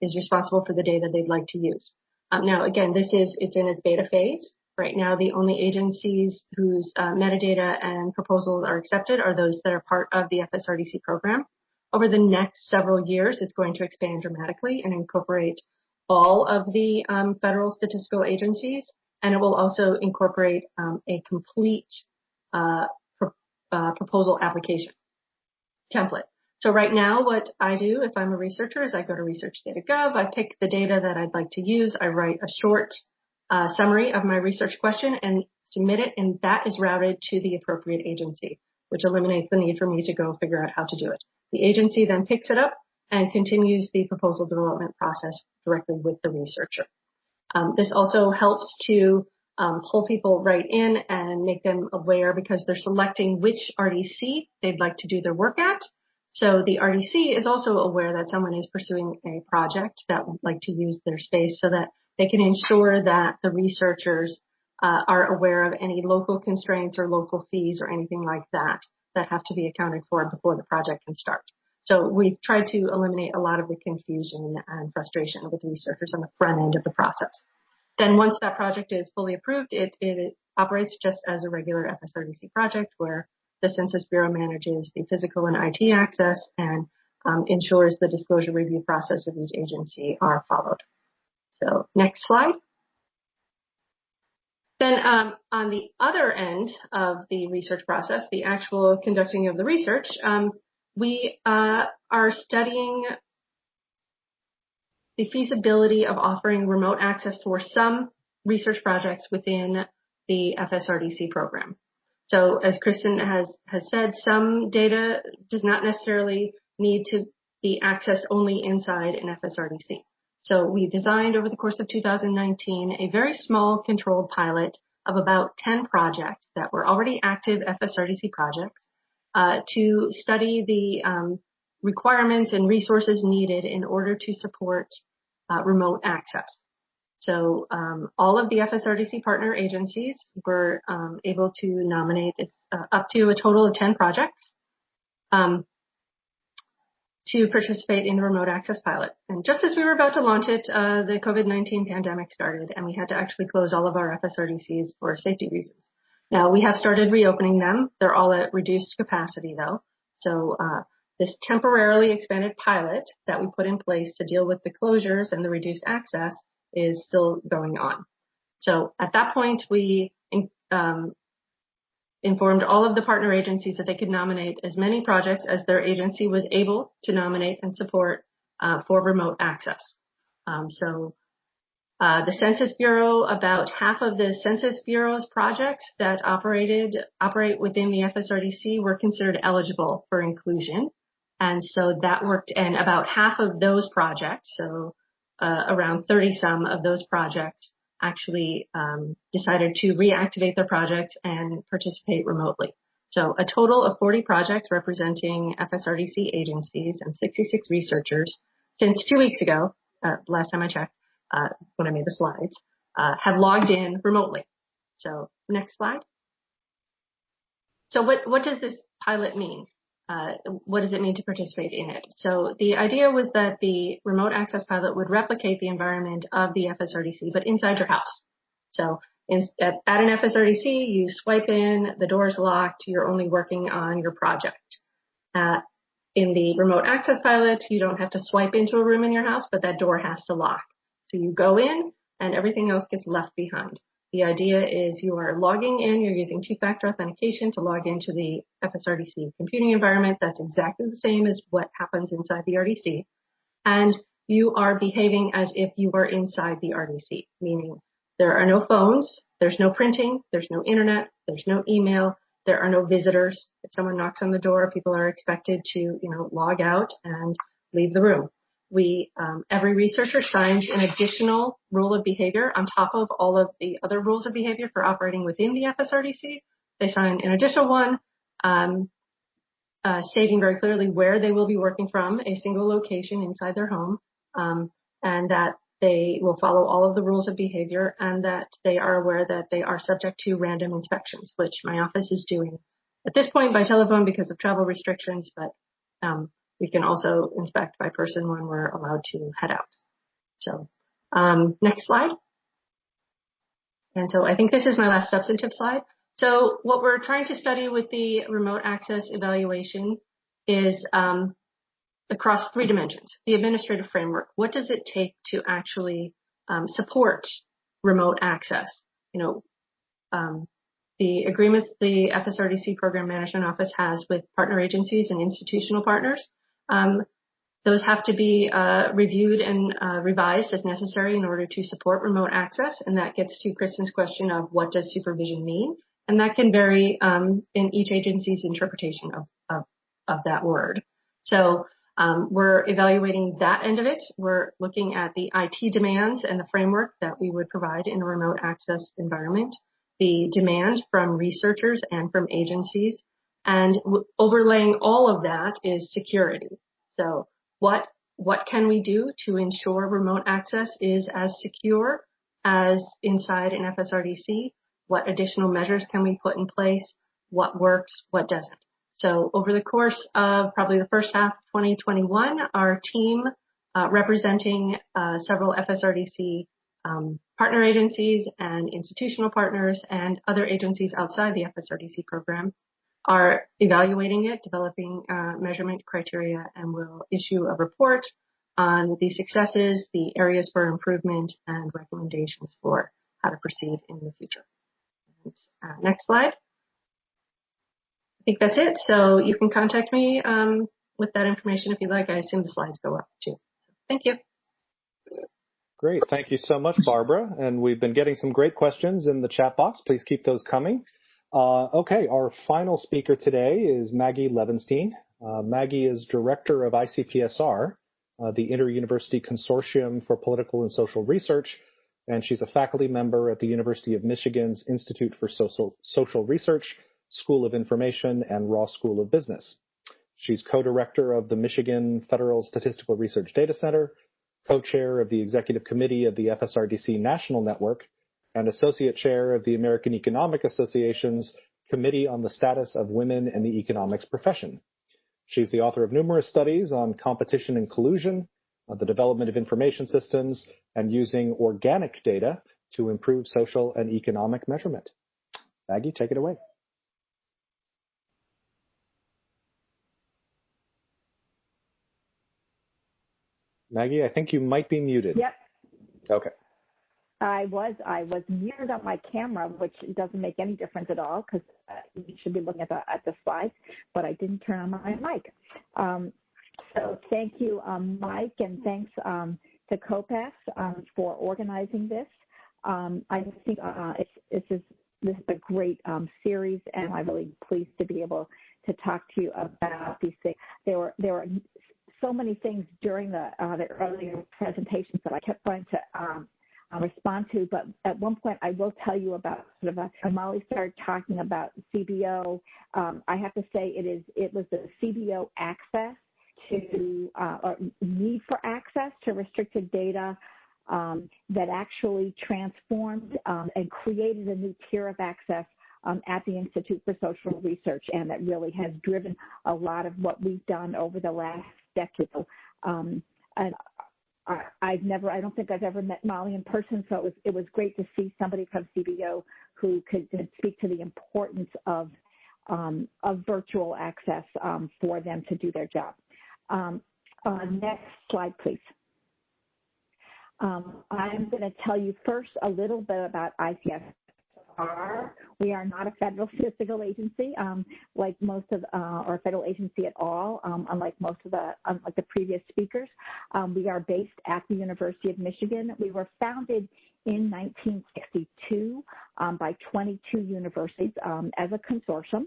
is responsible for the data they'd like to use. Now, again, it's in its beta phase. Right now, the only agencies whose metadata and proposals are accepted are those that are part of the FSRDC program. Over the next several years, it's going to expand dramatically and incorporate all of the federal statistical agencies, and it will also incorporate a complete proposal application template. So right now, what I do if I'm a researcher is I go to Research Data Gov, I pick the data that I'd like to use, I write a short summary of my research question and submit it, and that is routed to the appropriate agency, which eliminates the need for me to go figure out how to do it. The agency then picks it up and continues the proposal development process directly with the researcher. This also helps to pull people right in and make them aware because they're selecting which RDC they'd like to do their work at. So the RDC is also aware that someone is pursuing a project that would like to use their space so that they can ensure that the researchers are aware of any local constraints or local fees or anything like that that have to be accounted for before the project can start. So we've tried to eliminate a lot of the confusion and frustration with researchers on the front end of the process. Then once that project is fully approved, it operates just as a regular FSRDC project where the Census Bureau manages the physical and IT access and ensures the disclosure review process of each agency are followed. So next slide. Then on the other end of the research process, the actual conducting of the research, we are studying the feasibility of offering remote access for some research projects within the FSRDC program. So as Kristen has said, some data does not necessarily need to be accessed only inside an FSRDC. So we designed over the course of 2019 a very small controlled pilot of about 10 projects that were already active FSRDC projects to study the requirements and resources needed in order to support remote access. So all of the FSRDC partner agencies were able to nominate up to a total of 10 projects to participate in the remote access pilot. And just as we were about to launch it, the COVID-19 pandemic started, and we had to actually close all of our FSRDCs for safety reasons. Now, we have started reopening them. They're all at reduced capacity, though. So this temporarily expanded pilot that we put in place to deal with the closures and the reduced access is still going on. So at that point, we informed all of the partner agencies that they could nominate as many projects as their agency was able to nominate and support for remote access. The Census Bureau, about half of the Census Bureau's projects that operate within the FSRDC were considered eligible for inclusion. And so that worked, and about half of those projects, so around 30 some of those projects actually decided to reactivate their projects and participate remotely. So a total of 40 projects representing FSRDC agencies and 66 researchers since 2 weeks ago, last time I checked, when I made the slides, have logged in remotely. So next slide. So what does this pilot mean? What does it mean to participate in it? So the idea was that the remote access pilot would replicate the environment of the FSRDC, but inside your house. So at an FSRDC, you swipe in, the door is locked, you're only working on your project. In the remote access pilot, you don't have to swipe into a room in your house, but that door has to lock. So you go in and everything else gets left behind. The idea is you are logging in, you're using two-factor authentication to log into the FSRDC computing environment. That's exactly the same as what happens inside the RDC. And you are behaving as if you are inside the RDC, meaning there are no phones, there's no printing, there's no internet, there's no email, there are no visitors. If someone knocks on the door, people are expected to, log out and leave the room. Every researcher signs an additional rule of behavior on top of all of the other rules of behavior for operating within the FSRDC. They sign an additional one, stating very clearly where they will be working from, a single location inside their home, and that they will follow all of the rules of behavior and that they are aware that they are subject to random inspections, which my office is doing at this point by telephone because of travel restrictions, but we can also inspect by person when we're allowed to head out. So next slide. And so I think this is my last substantive slide. So what we're trying to study with the remote access evaluation is across 3 dimensions. The administrative framework. What does it take to actually support remote access? The agreements the FSRDC Program Management Office has with partner agencies and institutional partners, those have to be reviewed and revised as necessary in order to support remote access. And that gets to Kristen's question of what does supervision mean? And that can vary in each agency's interpretation of that word. So we're evaluating that end of it. We're looking at the IT demands and the framework that we would provide in a remote access environment, the demand from researchers and from agencies, and overlaying all of that is security. So what can we do to ensure remote access is as secure as inside an FSRDC? What additional measures can we put in place? What works? What doesn't? So over the course of probably the first half of 2021, our team representing several FSRDC partner agencies and institutional partners and other agencies outside the FSRDC program are evaluating it, developing measurement criteria, and will issue a report on the successes, the areas for improvement, and recommendations for how to proceed in the future. And, next slide. I think that's it. So you can contact me with that information if you'd like. I assume the slides go up too. Thank you. Great. Thank you so much, Barbara. And we've been getting some great questions in the chat box. Please keep those coming. Okay, our final speaker today is Maggie Levenstein. Maggie is Director of ICPSR, the Inter-University Consortium for Political and Social Research, and she's a faculty member at the University of Michigan's Institute for Social Research, School of Information, and Ross School of Business. She's co-director of the Michigan Federal Statistical Research Data Center, co-chair of the Executive Committee of the FSRDC National Network, and associate chair of the American Economic Association's Committee on the Status of Women in the Economics Profession. She's the author of numerous studies on competition and collusion, the development of information systems, and using organic data to improve social and economic measurement. Maggie, take it away. Maggie, I think you might be muted. Yep. Okay. I was muted on my camera, which doesn't make any difference at all because you should be looking at the slides, but I didn't turn on my mic. So thank you, Mike, and thanks to COPAS for organizing this. I think this is a great series, and I'm really pleased to be able to talk to you about these things. There were so many things during the earlier presentations that I kept trying to respond to, but at one point I will tell you about sort of when Molly started talking about CBO. I have to say it was the CBO access to or need for access to restricted data that actually transformed and created a new tier of access at the Institute for Social Research, and that really has driven a lot of what we've done over the last decade. And I don't think I've ever met Molly in person, so it was great to see somebody from CBO who could speak to the importance of virtual access for them to do their job. Next slide, please. I'm going to tell you first a little bit about ICPSR. We are not a federal statistical agency, like most of, or a federal agency at all, unlike the previous speakers. We are based at the University of Michigan. We were founded in 1962 by 22 universities as a consortium,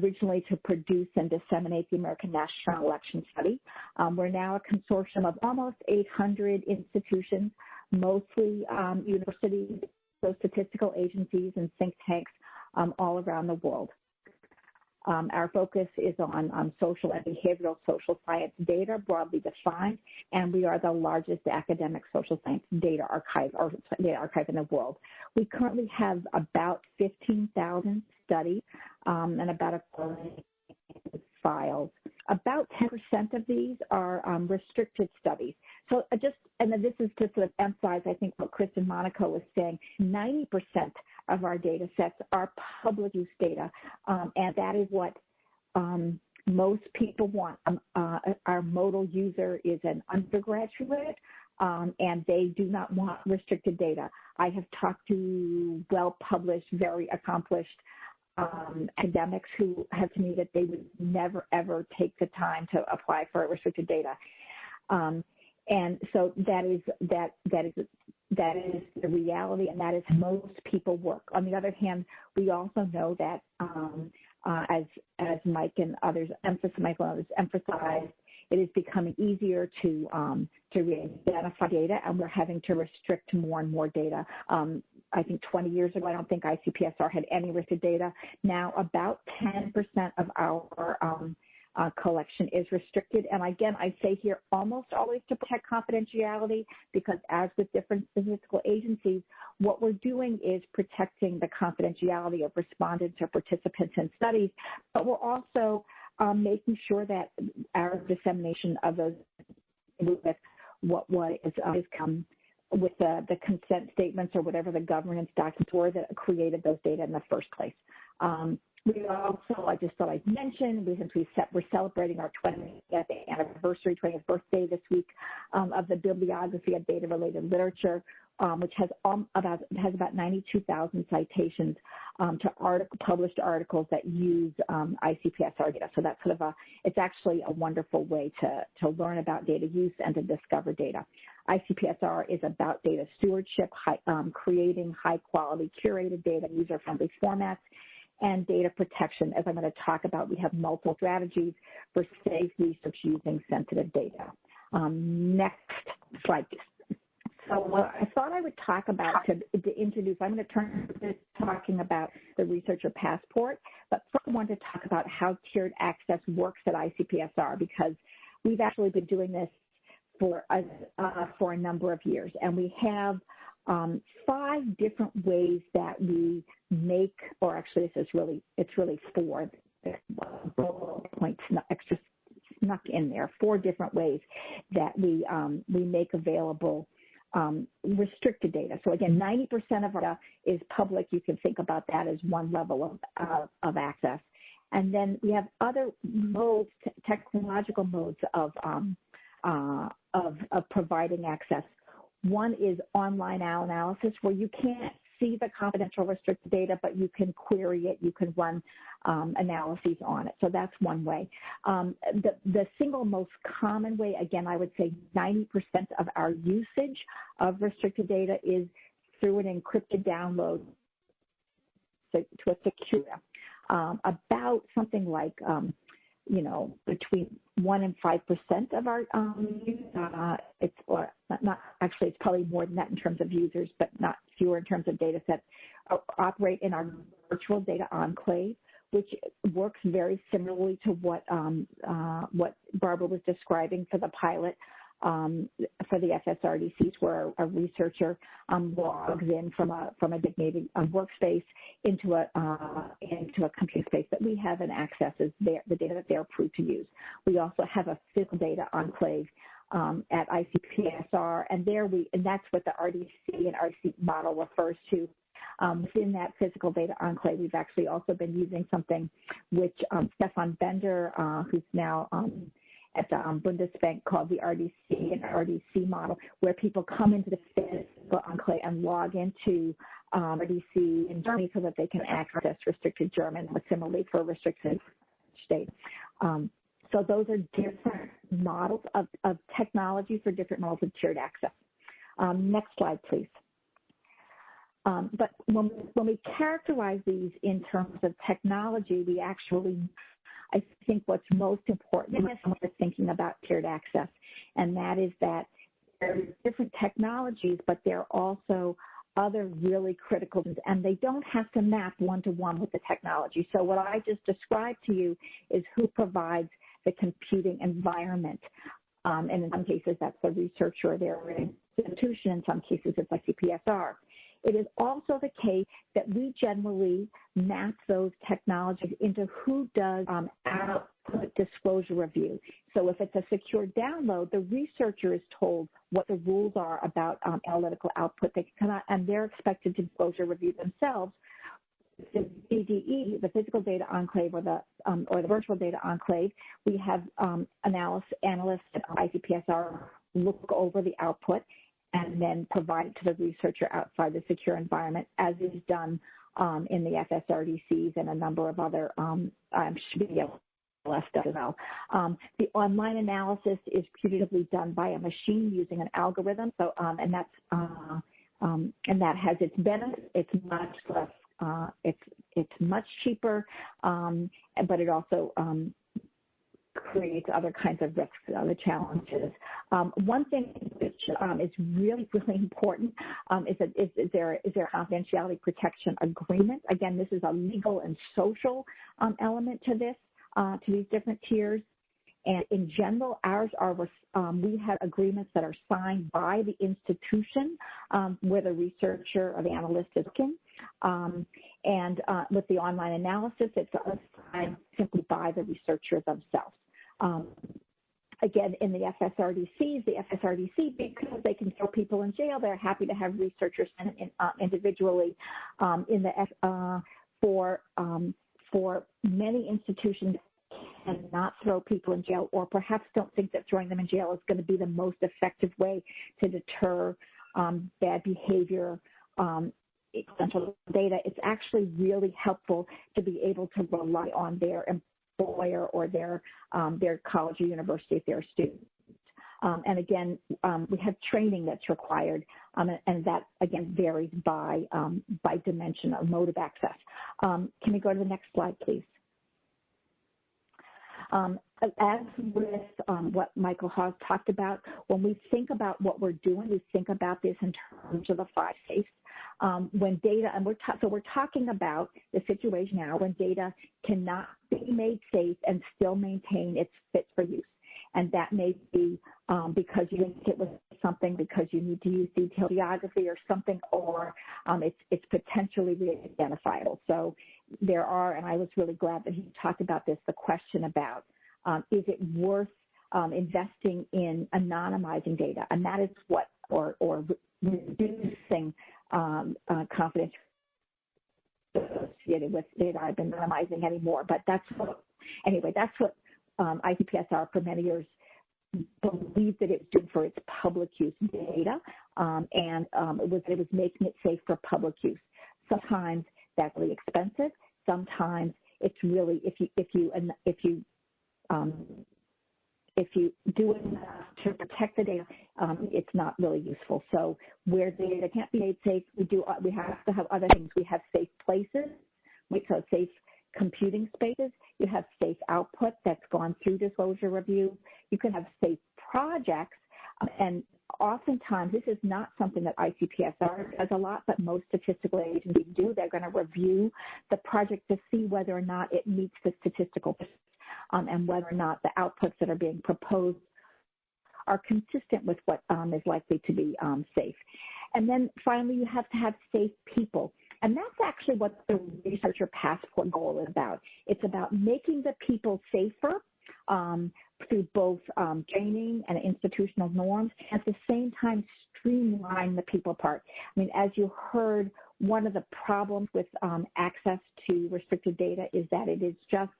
originally to produce and disseminate the American National Election Study. We're now a consortium of almost 800 institutions, mostly universities, so statistical agencies and think tanks all around the world. Our focus is on social and behavioral social science data, broadly defined, and we are the largest academic social science data archive in the world. We currently have about 15,000 studies and about 1,000 files. About 10% of these are restricted studies. So and then this is to sort of emphasize, I think, what Chris and Monica was saying, 90% of our data sets are public use data, and that is what most people want. Our modal user is an undergraduate, and they do not want restricted data. I have talked to well-published, very accomplished academics who have told me that they would never, ever take the time to apply for restricted data. And so that is the reality, and that is how most people work. On the other hand, we also know that as Mike and others emphasized, it is becoming easier to re-identify data, and we're having to restrict more and more data. I think 20 years ago, I don't think ICPSR had any restricted data. Now, about 10% of our collection is restricted. And again, I say here almost always to protect confidentiality, because as with different statistical agencies, what we're doing is protecting the confidentiality of respondents or participants in studies, but we're also making sure that our dissemination of those with with the consent statements or whatever the governance documents were that created those data in the first place. We also, I just thought I'd mention, we're celebrating our 20th anniversary, 20th birthday this week of the Bibliography of Data-Related Literature, which has about 92,000 citations to published articles that use ICPSR data. So that's it's actually a wonderful way to learn about data use and to discover data. ICPSR is about data stewardship, creating high-quality, curated data, user-friendly formats, and data protection. As I'm going to talk about, we have multiple strategies for safe research using sensitive data. Next slide, please. So what I thought I would talk about to introduce, I'm going to turn to talking about the Researcher Passport, but first I want to talk about how tiered access works at ICPSR, because we've actually been doing this for a number of years, and we have 5 different ways that we make, or actually it's really 4 points extra snuck in there, 4 different ways that we make available restricted data. So again, 90% of our data is public. You can think about that as one level of access. And then we have other modes, technological modes of providing access. One is online analysis, where you can't see the confidential restricted data, but you can query it, you can run analyses on it. So that's one way. The single most common way, again, I would say 90% of our usage of restricted data is through an encrypted download to a secure. About something like between 1% and 5% of our it's probably more than that in terms of users, but not fewer in terms of data sets, operate in our virtual data enclave, which works very similarly to what Barbara was describing for the pilot for the FSRDCs, where a researcher logs in from a designated workspace into a computing space that we have and accesses the data that they're approved to use. We also have a physical data enclave at ICPSR, and that's what the RDC and RDC model refers to. Within that physical data enclave, we've actually also been using something which Stefan Bender, who's now at the Bundesbank, called the RDC and RDC model, where people come into the physical enclave and log into RDC in Germany so that they can access restricted German, but similarly for restricted states. So those are different models of technology for different models of tiered access. Next slide, please. But when we characterize these in terms of technology, we actually, I think what's most important is when we're thinking about tiered access, and that is that there are different technologies, but there are also other really critical things, and they don't have to map one-to-one with the technology. So what I just described to you is who provides the computing environment. And in some cases, that's the researcher or their institution. In some cases, it's ICPSR. It is also the case that we generally map those technologies into who does output disclosure review. So if it's a secure download, the researcher is told what the rules are about analytical output that can come out, and they're expected to disclosure review themselves. The VDE, the physical data enclave, or the virtual data enclave, we have analysts at ICPSR look over the output and then provide it to the researcher outside the secure environment, as is done in the FSRDCs and a number of other left as well. The online analysis is putatively done by a machine using an algorithm. So and that has its benefits. It's much less. It's much cheaper, but it also creates other kinds of risks and other challenges. One thing which is really, really important is there a confidentiality protection agreement? Again, this is a legal and social element to this, to these different tiers. And in general, ours are, we have agreements that are signed by the institution where the researcher or the analyst is working. And with the online analysis, it's signed simply by the researcher themselves. Again, in the FSRDCs, because they can throw people in jail, they're happy to have researchers sent in, individually for for many institutions cannot throw people in jail, or perhaps don't think that throwing them in jail is going to be the most effective way to deter bad behavior, confidential data, it's actually really helpful to be able to rely on their employer or their college or university if they're a student. And again, we have training that's required, and that again varies by dimension or mode of access. Can we go to the next slide, please? As with what Michael Hawes talked about, when we think about what we're doing, we think about this in terms of the 5 safes. When data, and we're talking about the situation now when data cannot be made safe and still maintain its fit for use. And that may be because you didn't get with something because you need to use detailed geography or something, or it's potentially re-identifiable. So there are, and I was really glad that he talked about this, the question about is it worth investing in anonymizing data? And that is what, or reducing confidence associated with data I've been anonymizing anymore. But that's what, anyway, that's what ICPSR for many years believed that it was doing for its public use data, and it was making it safe for public use. Sometimes that's really expensive. Sometimes it's really if you do enough to protect the data, it's not really useful. So where data can't be made safe, we have to have other things. We have safe places, so safe computing spaces. You have safe output that's gone through disclosure review. You can have safe projects, and oftentimes this is not something that ICPSR does a lot, but most statistical agencies do. They're going to review the project to see whether or not it meets the statistical and whether or not the outputs that are being proposed are consistent with what is likely to be safe. And then finally, you have to have safe people. And that's actually what the Researcher Passport goal is about. It's about making the people safer through both training and institutional norms, at the same time streamline the people part. I mean, as you heard, one of the problems with access to restricted data is that it is just,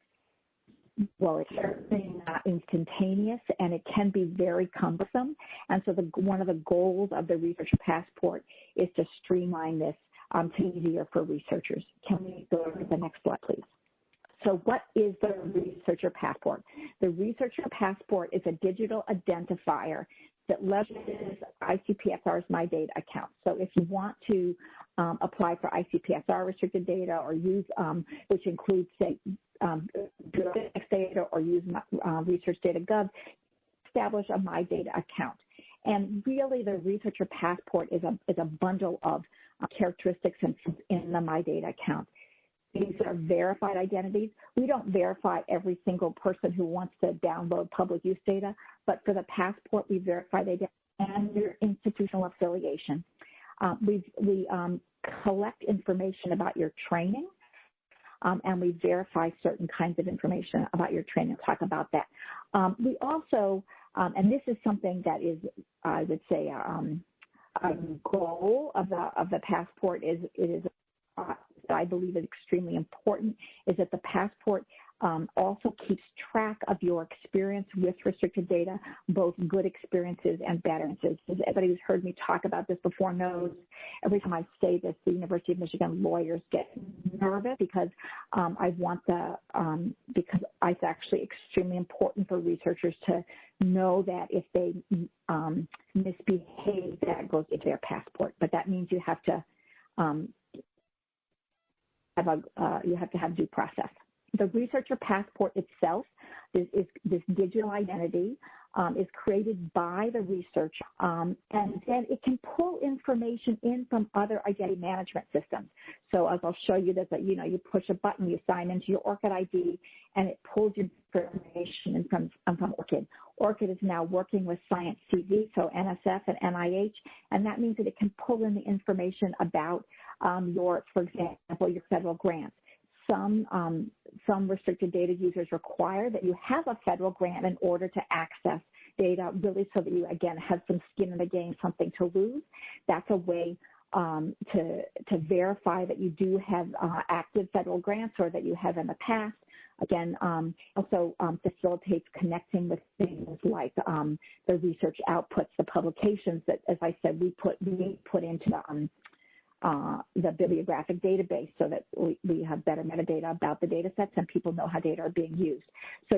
well, it's certainly not instantaneous, and it can be very cumbersome. And so one of the goals of the Researcher Passport is to streamline this to easier for researchers. Can we go to the next slide, please? So what is the Researcher Passport? The Researcher Passport is a digital identifier that leverages ICPSR's My Data account. So if you want to apply for ICPSR restricted data or use, which includes, say, data or use research.data.gov, establish a My Data account. And really, the Researcher Passport is a bundle of characteristics in the My Data account. These are verified identities. We don't verify every single person who wants to download public use data, but for the passport, we verify their data and their institutional affiliation. We collect information about your training, and we verify certain kinds of information about your training. I'll talk about that. We also, and this is something that is, I would say, a goal of the passport is I believe is extremely important, is that the passport also keeps track of your experience with restricted data, both good experiences and bad experiences. Everybody who's heard me talk about this before knows every time I say this, the University of Michigan lawyers get nervous because because it's actually extremely important for researchers to know that if they misbehave, that goes into their passport. But that means you have to have due process. The Researcher Passport itself, this digital identity, is created by the researcher, and then it can pull information in from other identity management systems. So as I'll show you, you push a button, you sign into your ORCID ID, and it pulls your information in from ORCID. ORCID is now working with Science CV, so NSF and NIH, and that means that it can pull in the information about for example, your federal grants. Some restricted data users require that you have a federal grant in order to access data, really so that you, again, have some skin in the game, something to lose. That's a way to verify that you do have active federal grants or that you have in the past. Again, also facilitates connecting with things like the research outputs, the publications that, as I said, we put into the bibliographic database so that we have better metadata about the data sets and people know how data are being used. So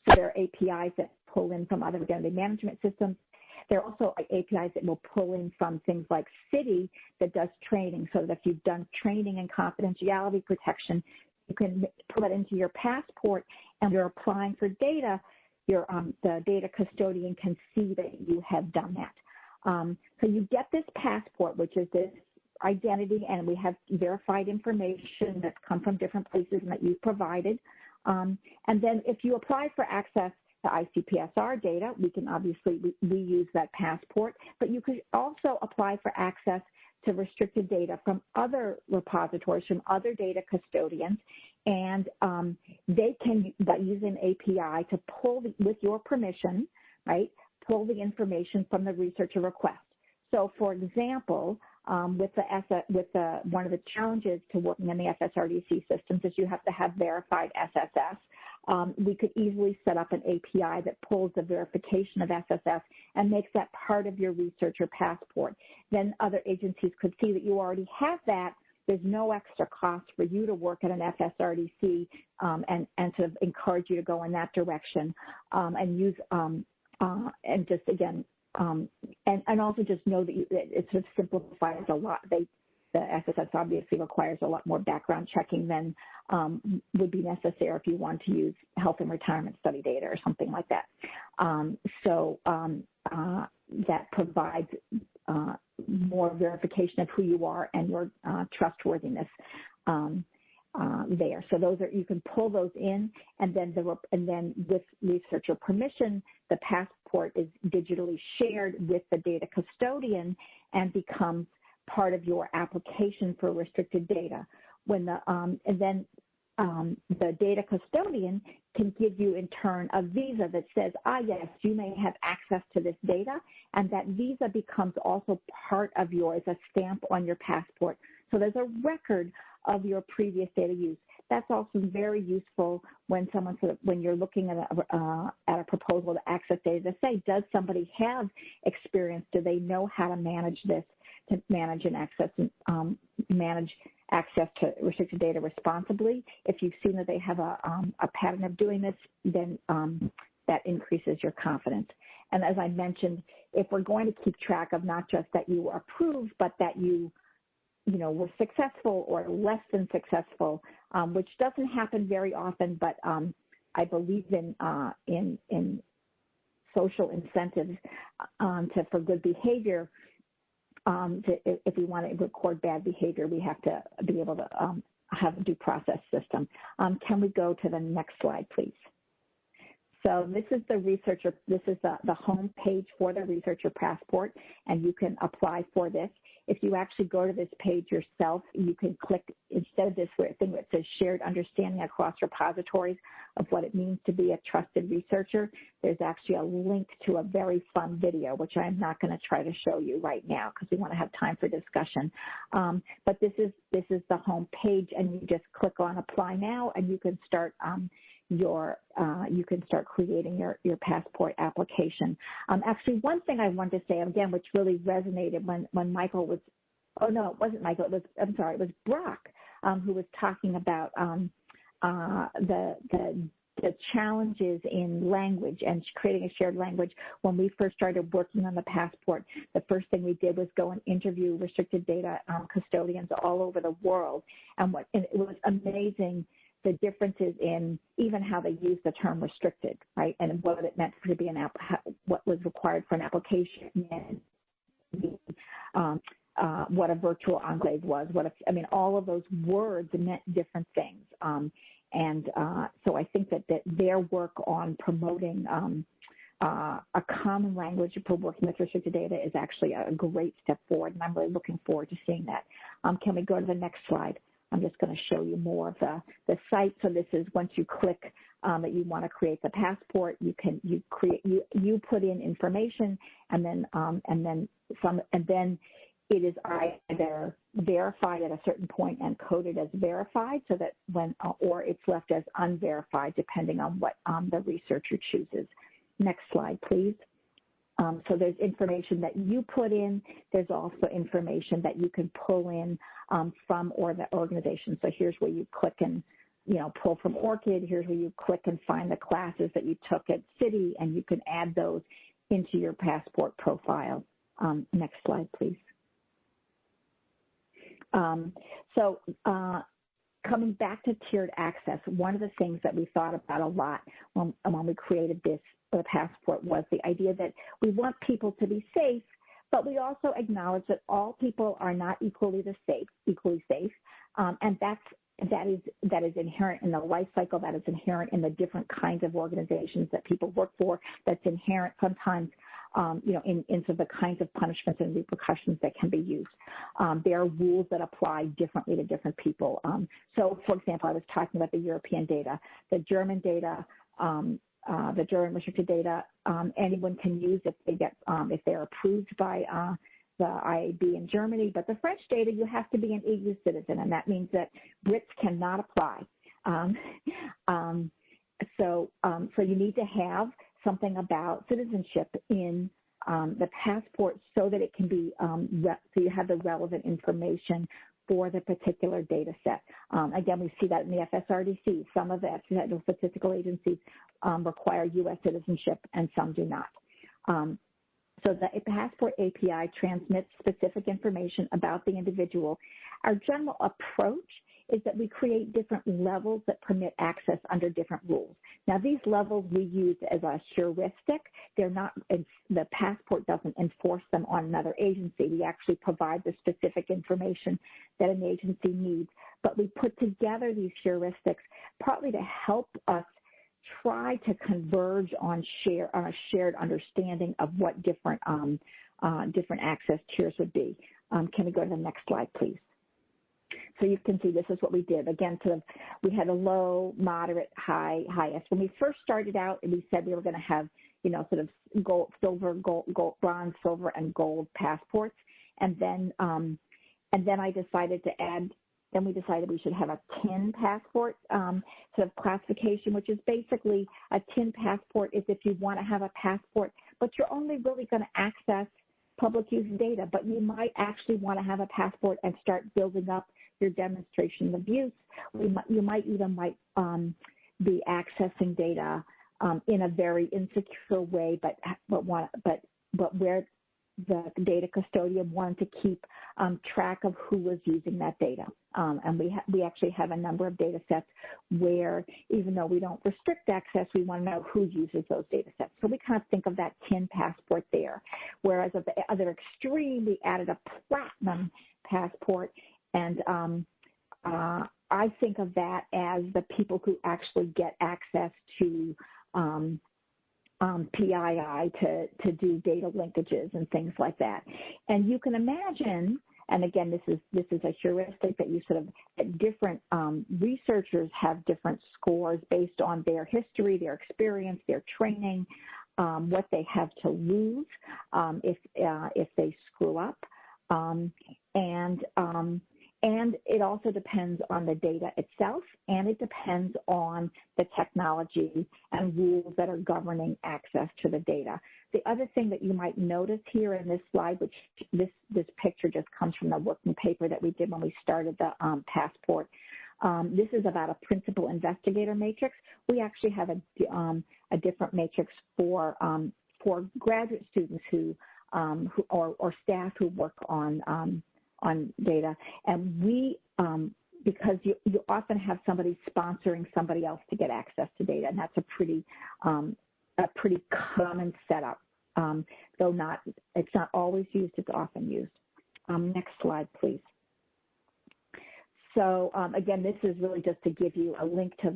there are APIs that pull in from other identity management systems. There are also APIs that will pull in from things like Citi that does training, so that if you've done training and confidentiality protection, you can pull it into your passport, and you're applying for data, the data custodian can see that you have done that. So you get this passport, which is this identity, and we have verified information that's come from different places and that you've provided. And then if you apply for access to ICPSR data, we can obviously reuse that passport, but you could also apply for access to restricted data from other repositories, from other data custodians, and they can, by using an API, to pull, with your permission, right, pull the information from the researcher request. So, for example, one of the challenges to working in the FSRDC systems is you have to have verified SSS. We could easily set up an API that pulls the verification of SSS and makes that part of your researcher passport. Then other agencies could see that you already have that. There's no extra cost for you to work at an FSRDC and sort of encourage you to go in that direction and use and just again and also just know that it sort of simplifies a lot. The SSS obviously requires a lot more background checking than would be necessary if you want to use health and retirement study data or something like that. So that provides more verification of who you are and your trustworthiness there. So those are, you can pull those in, and then with researcher permission, the passport is digitally shared with the data custodian and becomes part of your application for restricted data. When the data custodian can give you in turn a visa that says, yes, you may have access to this data, and that visa becomes also part of yours, a stamp on your passport. So there's a record of your previous data use. That's also very useful when when you're looking at a proposal to access data to say, does somebody have experience? Do they know how to manage this, to manage and manage access to restricted data responsibly? If you've seen that they have a pattern of doing this, then that increases your confidence. And as I mentioned, if we're going to keep track of not just that you were approved, but that you were successful or less than successful, which doesn't happen very often, but I believe in social incentives for good behavior. If we want to record bad behavior, we have to be able to have a due process system. Can we go to the next slide, please? So this is the home page for the researcher passport, and you can apply for this. If you actually go to this page yourself, you can click, instead of this thing that says shared understanding across repositories of what it means to be a trusted researcher, there's actually a link to a very fun video, which I'm not going to try to show you right now because we want to have time for discussion. But this is the home page, and you just click on apply now, and you can start you can start creating your passport application. Actually, one thing I wanted to say again, which really resonated when Michael was, it was Brock who was talking about the challenges in language and creating a shared language. When we first started working on the passport, the first thing we did was go and interview restricted data custodians all over the world, and it was amazing the differences in even how they use the term restricted, right, and what it meant to be what was required for an application, and what a virtual enclave was. All of those words meant different things, so I think that their work on promoting a common language for working with restricted data is actually a great step forward, and I'm really looking forward to seeing that. Can we go to the next slide? I'm just going to show you more of the site. So this is once you click that you want to create the passport, you put in information, and then it is either verified at a certain point and coded as verified, so that or it's left as unverified, depending on what the researcher chooses. Next slide, please. So there's information that you put in. There's also information that you can pull in from the organization. So here's where you click and pull from ORCID. Here's where you click and find the classes that you took at City, and you can add those into your Passport profile. Next slide, please. Coming back to tiered access, one of the things that we thought about a lot when we created this the Passport was the idea that we want people to be safe, but we also acknowledge that all people are not equally safe, and that is inherent in the life cycle, that is inherent in the different kinds of organizations that people work for, that's inherent sometimes in sort of the kinds of punishments and repercussions that can be used. There are rules that apply differently to different people. So, for example, I was talking about the European data, the German data, the German restricted data. Anyone can use if they're approved by the IAB in Germany, but the French data, you have to be an EU citizen, and that means that Brits cannot apply. So you need to have something about citizenship in the Passport so that it can be, so you have the relevant information for the particular data set. Again, we see that in the FSRDC. Some of the federal statistical agencies require U.S. citizenship and some do not. So the Passport API transmits specific information about the individual. Our general approach is that we create different levels that permit access under different rules. Now, these levels we use as a heuristic. They're not, the Passport doesn't enforce them on another agency. We actually provide the specific information that an agency needs. But we put together these heuristics partly to help us try to converge on a shared understanding of what different access tiers would be. Can we go to the next slide, please? So you can see this is what we did. Again, we had a low, moderate, high, highest. When we first started out, we said we were going to have, sort of gold, silver, gold, bronze, silver, and gold passports. And then I decided to add. Then we decided we should have a tin passport sort of classification, which is basically a tin passport is if you want to have a passport, but you're only really going to access public use data, but you might actually want to have a passport and start building up your demonstration of use. You might be accessing data in a very insecure way, but where the data custodian wanted to keep track of who was using that data. And we actually have a number of data sets where, even though we don't restrict access, we want to know who uses those data sets. So we kind of think of that tin passport there. Whereas at the other extreme, we added a platinum passport. And I think of that as the people who actually get access to PII to do data linkages and things like that. And you can imagine, and again, this is a heuristic that that different researchers have different scores based on their history, their experience, their training, what they have to lose if they screw up, and it also depends on the data itself, and it depends on the technology and rules that are governing access to the data. The other thing that you might notice here in this slide, which this picture just comes from the working paper that we did when we started the Passport. This is about a principal investigator matrix. We actually have a different matrix for graduate students who or staff who work on data, and we, because you often have somebody sponsoring somebody else to get access to data, and that's a pretty common setup. Though it's not always used, it's often used. Next slide, please. So again, this is really just to give you a link to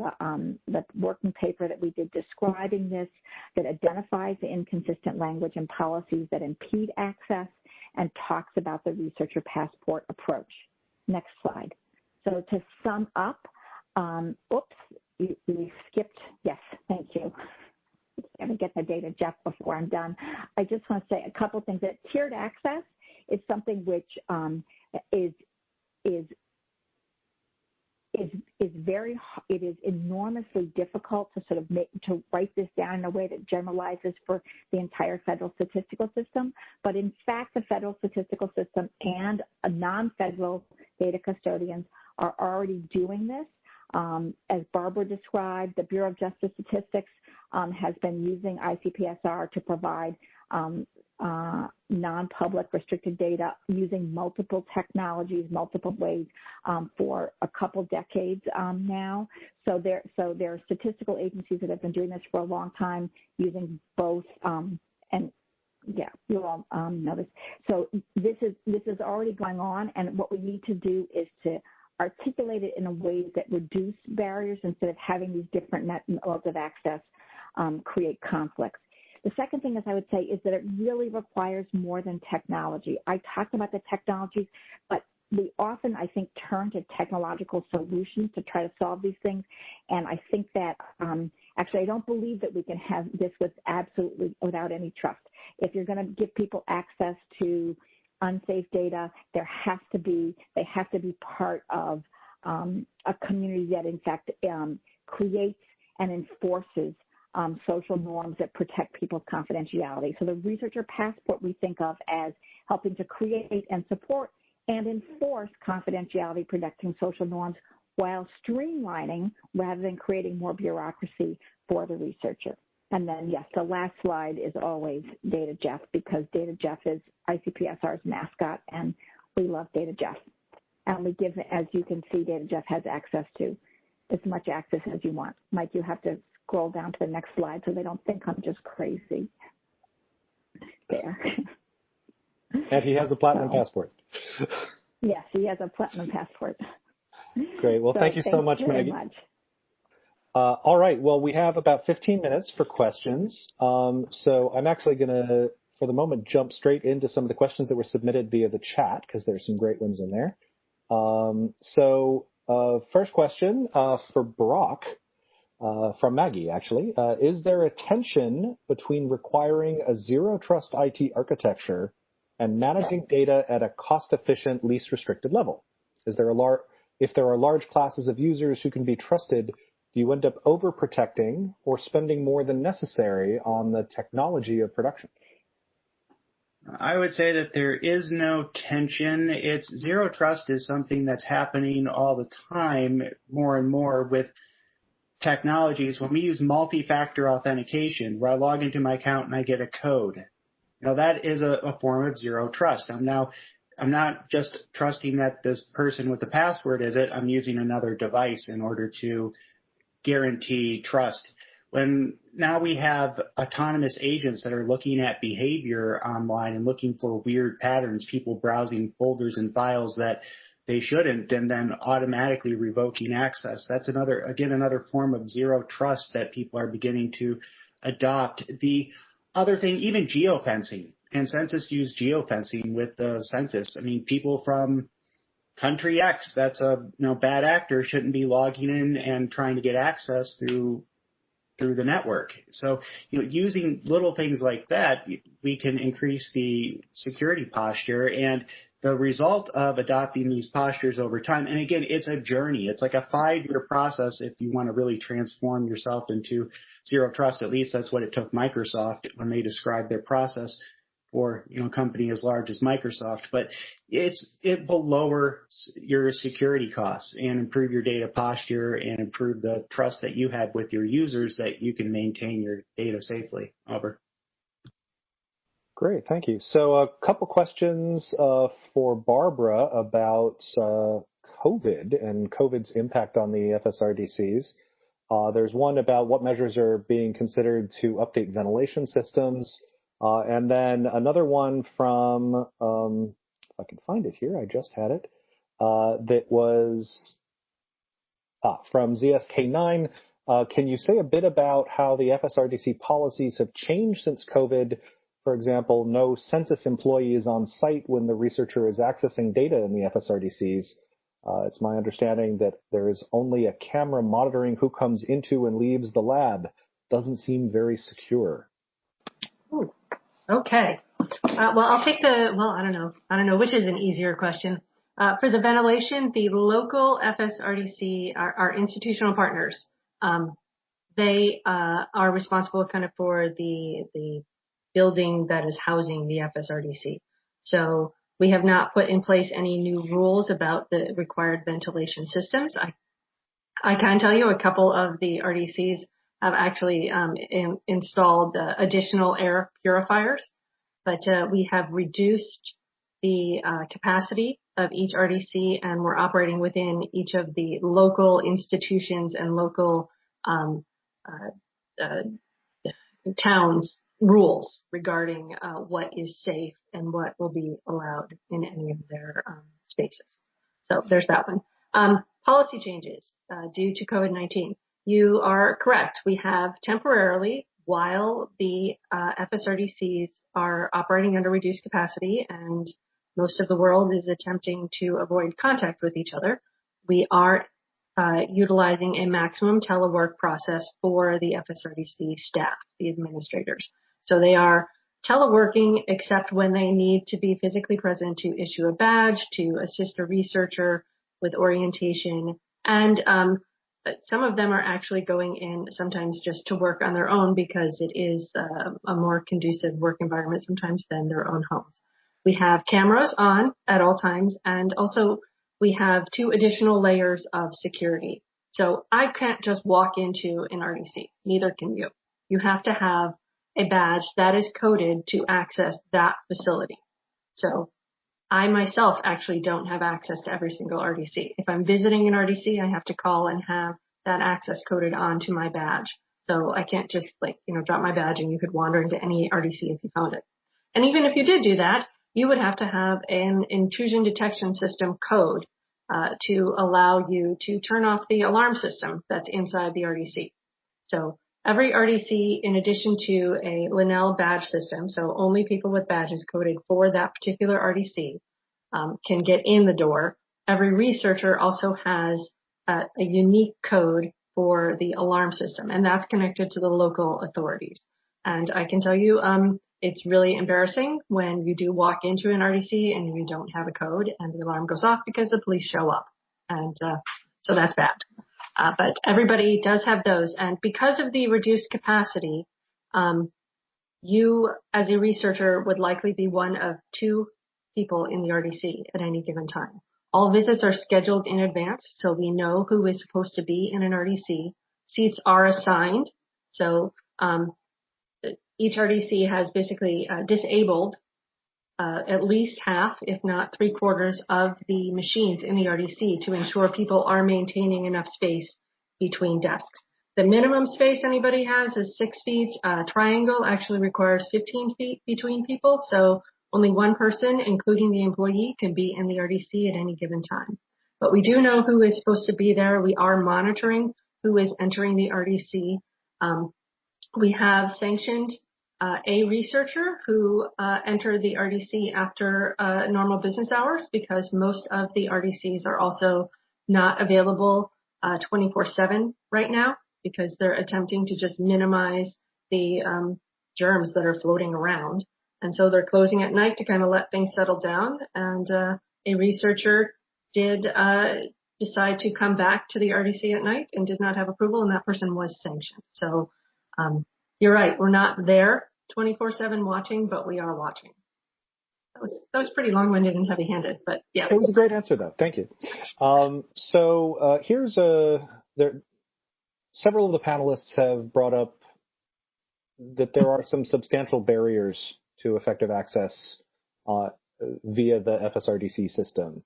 the working paper that we did describing this, that identifies the inconsistent language and policies that impede access and talks about the researcher passport approach. Next slide. So to sum up, we skipped, yes, thank you. I'm going to get the data, Jeff, before I'm done. I just want to say a couple things. That tiered access it's something which is it is enormously difficult to sort of to write this down in a way that generalizes for the entire federal statistical system. But in fact, the federal statistical system and non-federal data custodians are already doing this. As Barbara described, the Bureau of Justice Statistics has been using ICPSR to provide non-public restricted data using multiple technologies, multiple ways for a couple decades now. So there are statistical agencies that have been doing this for a long time using both, and yeah, you all know this. So this is already going on, and what we need to do is to articulate it in a way that reduce barriers instead of having these different modes of access create conflicts. The second thing, as I would say, is that it really requires more than technology. I talked about the technologies, but we often, I think, turn to technological solutions to try to solve these things. And I think that actually, I don't believe that we can have this without any trust. If you're going to give people access to unsafe data, they have to be part of a community that, in fact, creates and enforces social norms that protect people's confidentiality. So the researcher passport we think of as helping to create and support and enforce confidentiality protecting social norms while streamlining rather than creating more bureaucracy for the researcher. And then, yes, the last slide is always Data Jeff, because Data Jeff is ICPSR's mascot, and we love Data Jeff. And we give, as you can see, Data Jeff has access to as much access as you want. Mike, you have to scroll down to the next slide so they don't think I'm just crazy. There. And he has a platinum passport. Yes, he has a platinum passport. Great. Well, thank you so much, Maggie. All right. Well, we have about 15 minutes for questions. So I'm actually going to, for the moment, jump straight into some of the questions that were submitted via the chat, because there's some great ones in there. First question for Brock. From Maggie, actually. Is there a tension between requiring a zero-trust IT architecture and managing data at a cost-efficient, least restricted level? If there are large classes of users who can be trusted, do you end up overprotecting or spending more than necessary on the technology of production? I would say that there is no tension. Zero trust is something that's happening all the time, more and more with technologies. When we use multi-factor authentication, where I log into my account and I get a code, that is a form of zero trust. I'm not just trusting that this person with the password is it. I'm using another device in order to guarantee trust. When now we have autonomous agents that are looking at behavior online and looking for weird patterns, people browsing folders and files that they shouldn't, and then automatically revoking access. That's another form of zero trust that people are beginning to adopt. The other thing, even geofencing, and census used geofencing with the census. I mean, people from country X, that's a bad actor, shouldn't be logging in and trying to get access through the network. So, using little things like that, we can increase the security posture. And the result of adopting these postures over time, and again, it's a journey. It's like a 5-year process if you want to really transform yourself into zero trust. At least that's what it took Microsoft when they described their process for a company as large as Microsoft. But it will lower your security costs and improve your data posture and improve the trust that you have with your users that you can maintain your data safely. Over. Great, thank you. So a couple questions for Barbara about COVID and COVID's impact on the FSRDCs. There's one about what measures are being considered to update ventilation systems. And then another one from, if I can find it here, I just had it, that was from ZSK9. Can you say a bit about how the FSRDC policies have changed since COVID? For example, no census employee is on site when the researcher is accessing data in the FSRDCs. It's my understanding that there is only a camera monitoring who comes into and leaves the lab. Doesn't seem very secure. Ooh, okay. Well, I'll take I don't know which is an easier question. For the ventilation, the local FSRDC, our institutional partners, they are responsible kind of for the building that is housing the FSRDC. So we have not put in place any new rules about the required ventilation systems. I can tell you a couple of the RDCs have actually installed additional air purifiers, but we have reduced the capacity of each RDC, and we're operating within each of the local institutions and local towns' rules regarding what is safe and what will be allowed in any of their spaces. So there's that one. Policy changes due to COVID-19. You are correct. We have temporarily, while the FSRDCs are operating under reduced capacity and most of the world is attempting to avoid contact with each other, we are utilizing a maximum telework process for the FSRDC staff, the administrators. So they are teleworking except when they need to be physically present to issue a badge, to assist a researcher with orientation, and some of them are actually going in sometimes just to work on their own because it is a more conducive work environment sometimes than their own homes. We have cameras on at all times, and also we have 2 additional layers of security. So I can't just walk into an RDC. Neither can you. You have to have a badge that is coded to access that facility. So I myself actually don't have access to every single RDC. If I'm visiting an RDC, I have to call and have that access coded onto my badge. So I can't just drop my badge and you could wander into any RDC if you found it. And even if you did do that, you would have to have an intrusion detection system code to allow you to turn off the alarm system that's inside the RDC. So every RDC, in addition to a Linnell badge system, so only people with badges coded for that particular RDC can get in the door. Every researcher also has a unique code for the alarm system, and that's connected to the local authorities. And I can tell you, it's really embarrassing when you do walk into an RDC and you don't have a code and the alarm goes off because the police show up. And so that's bad. But everybody does have those. And because of the reduced capacity, you as a researcher would likely be one of 2 people in the RDC at any given time. All visits are scheduled in advance, so we know who is supposed to be in an RDC. Seats are assigned. So each RDC has basically disabled at least half, if not 3/4 of the machines in the RDC to ensure people are maintaining enough space between desks. The minimum space anybody has is 6 feet. Triangle actually requires 15 feet between people, so only one person, including the employee, can be in the RDC at any given time. But we do know who is supposed to be there. We are monitoring who is entering the RDC. We have sanctioned a researcher who entered the RDC after normal business hours because most of the RDCs are also not available 24/7 right now because they're attempting to just minimize the germs that are floating around. And so they're closing at night to kind of let things settle down. And a researcher did decide to come back to the RDC at night and did not have approval, and that person was sanctioned. So you're right, we're not there 24/7 watching, but we are watching. That was pretty long-winded and heavy-handed, but yeah. It was a great answer, though. Thank you. Here's several of the panelists have brought up that there are some substantial barriers to effective access via the FSRDC system.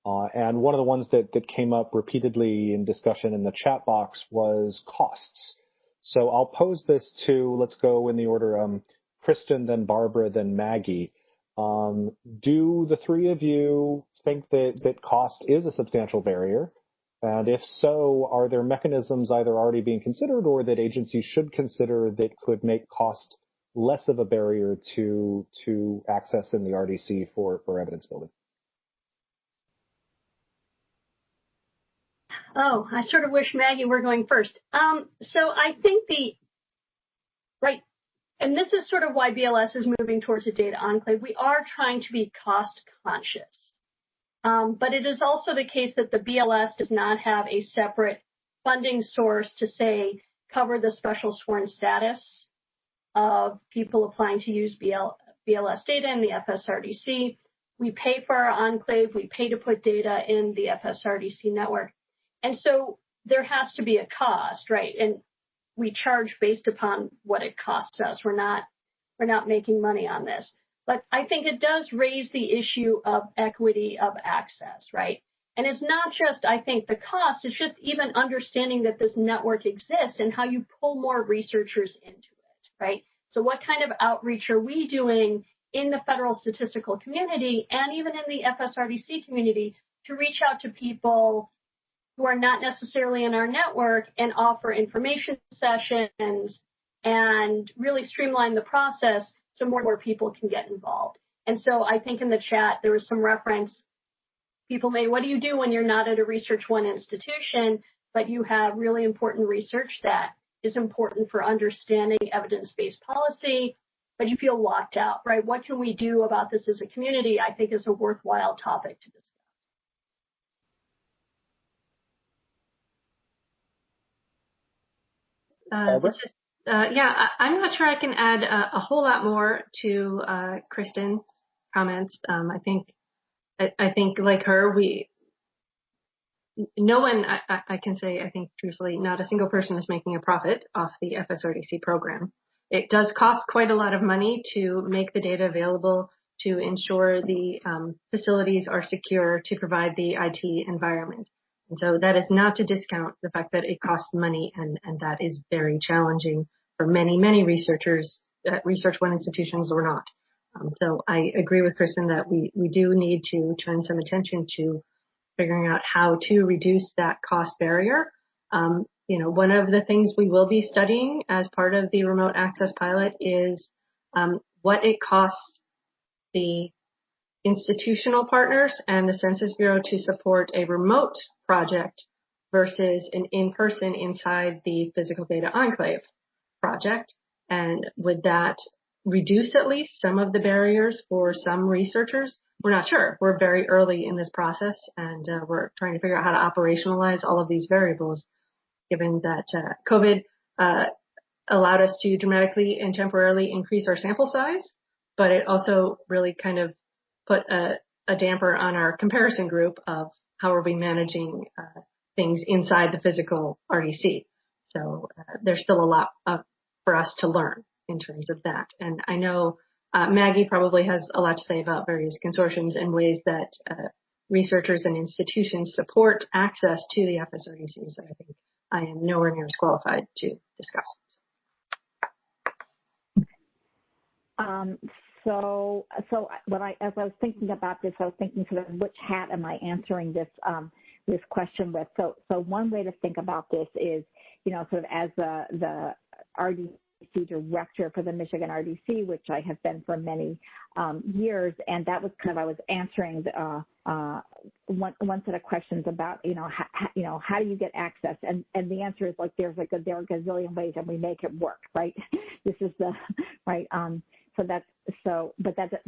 And one of the ones that came up repeatedly in discussion in the chat box was costs. So I'll pose this to, let's go in the order, Kristen, then Barbara, then Maggie. Do the 3 of you think that cost is a substantial barrier? And if so, are there mechanisms either already being considered or that agencies should consider that could make cost less of a barrier to access in the RDC for evidence building? Oh, I sort of wish Maggie were going first. So I think and this is sort of why BLS is moving towards a data enclave. We are trying to be cost conscious. But it is also the case that the BLS does not have a separate funding source to say cover the special sworn status of people applying to use BLS data in the FSRDC. We pay for our enclave. We pay to put data in the FSRDC network. And so there has to be a cost, right? And we charge based upon what it costs us. We're not making money on this. But I think it does raise the issue of equity of access, right? And it's not just, I think, the cost. It's just even understanding that this network exists and how you pull more researchers into it, right? So what kind of outreach are we doing in the federal statistical community and even in the FSRDC community to reach out to people who are not necessarily in our network and offer information sessions and really streamline the process so more and more people can get involved. And so I think in the chat there was some reference, people may, what do you do when you're not at a Research One institution, but you have really important research that is important for understanding evidence-based policy, but you feel locked out, right? What can we do about this as a community? I think is a worthwhile topic to discuss. I'm not sure I can add a whole lot more to Kristen's comments. I think like her, no one, I can say, I think truthfully, not a single person is making a profit off the FSRDC program. It does cost quite a lot of money to make the data available, to ensure the facilities are secure, to provide the IT environment. And so that is not to discount the fact that it costs money, and that is very challenging for many, many researchers, Research One institutions or not. So I agree with Kristen that we do need to turn some attention to figuring out how to reduce that cost barrier. One of the things we will be studying as part of the remote access pilot is what it costs the institutional partners and the Census Bureau to support a remote project versus an in-person inside the physical data enclave project. And would that reduce at least some of the barriers for some researchers? We're not sure. We're very early in this process, and we're trying to figure out how to operationalize all of these variables, given that COVID allowed us to dramatically and temporarily increase our sample size, but it also really kind of put a damper on our comparison group of how are we managing things inside the physical RDC. So there's still a lot for us to learn in terms of that. And I know Maggie probably has a lot to say about various consortiums and ways that researchers and institutions support access to the FSRDCs that I think I am nowhere near as qualified to discuss. As I was thinking about this, I was thinking sort of which hat am I answering this this question with. So one way to think about this is, sort of as the RDC director for the Michigan RDC, which I have been for many years, and that was kind of, I was answering one set of questions about how do you get access, and the answer is there are a gazillion ways, and we make it work, right? This is the right. But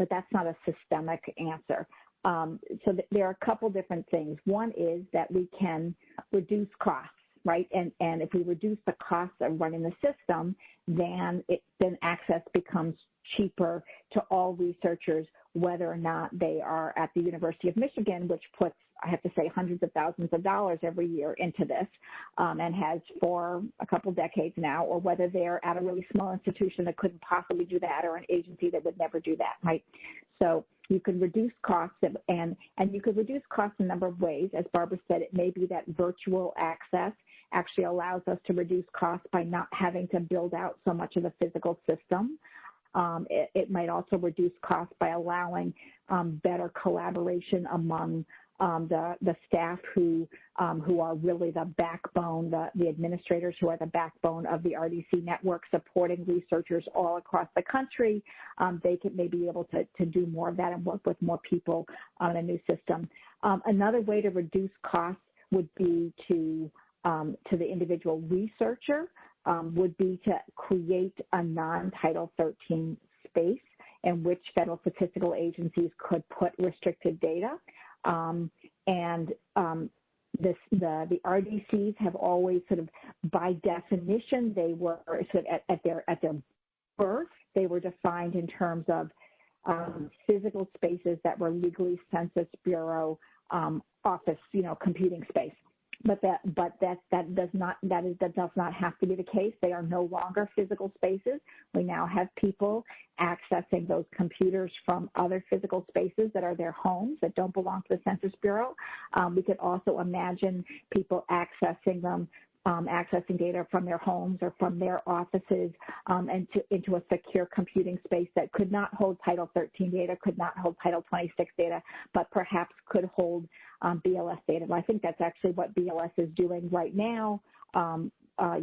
that's not a systemic answer. So there are a couple different things. One is that we can reduce costs, right? And if we reduce the cost of running the system, then access becomes cheaper to all researchers, whether or not they are at the University of Michigan, which puts, I have to say, hundreds of thousands of dollars every year into this, and has for a couple decades now, or whether they're at a really small institution that couldn't possibly do that, or an agency that would never do that, right? So you can reduce costs, and you could reduce costs in a number of ways. As Barbara said, it may be that virtual access actually allows us to reduce costs by not having to build out so much of the physical system. It might also reduce costs by allowing better collaboration among the staff who are really the backbone, the administrators who are the backbone of the RDC network, supporting researchers all across the country. They may be able to do more of that and work with more people on a new system. Another way to reduce costs would be to to the individual researcher would be to create a non-Title 13 space in which federal statistical agencies could put restricted data. The RDCs have always sort of, by definition, they were sort of at their birth, they were defined in terms of physical spaces that were legally Census Bureau office, computing space. But that does not have to be the case. They are no longer physical spaces. We now have people accessing those computers from other physical spaces that are their homes that don't belong to the Census Bureau. We could also imagine people accessing them, accessing data from their homes or from their offices into a secure computing space that could not hold Title 13 data, could not hold Title 26 data, but perhaps could hold BLS data. And I think that's actually what BLS is doing right now,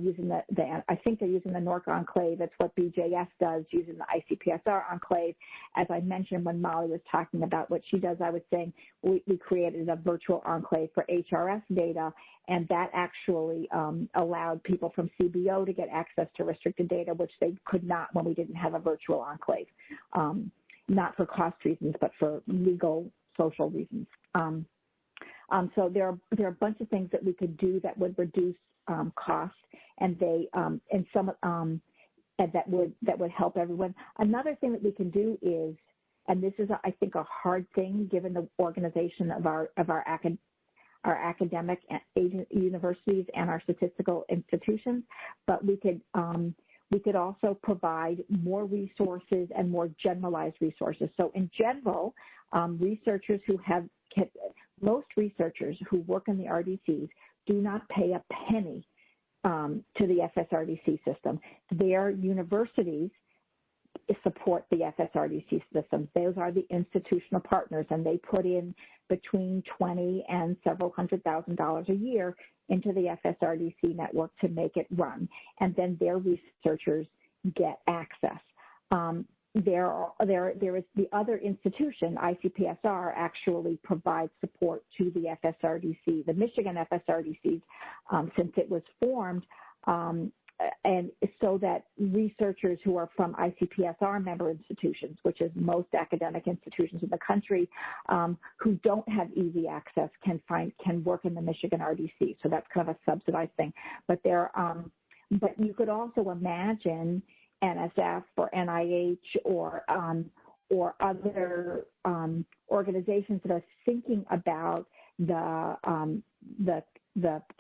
using I think they're using the NORC enclave. That's what BJS does, using the ICPSR enclave. As I mentioned when Molly was talking about what she does, I was saying we created a virtual enclave for HRS data, and that actually allowed people from CBO to get access to restricted data, which they could not when we didn't have a virtual enclave, not for cost reasons, but for legal, social reasons. So there are a bunch of things that we could do that would reduce cost, and that would help everyone. Another thing that we can do is, and this is I think a hard thing given the organization of our academic universities and our statistical institutions, but we could also provide more resources and more generalized resources. So in general, most researchers who work in the RDCs do not pay a penny to the FSRDC system. Their universities support the FSRDC system. Those are the institutional partners, and they put in between $20,000 and several $100,000 a year into the FSRDC network to make it run, and then their researchers get access. There is the other institution, ICPSR, actually provides support to the FSRDC, the Michigan FSRDCs, since it was formed, and so that researchers who are from ICPSR member institutions, which is most academic institutions in the country, who don't have easy access can work in the Michigan RDC. So that's kind of a subsidized thing. But you could also imagine NSF or NIH or other organizations that are thinking about the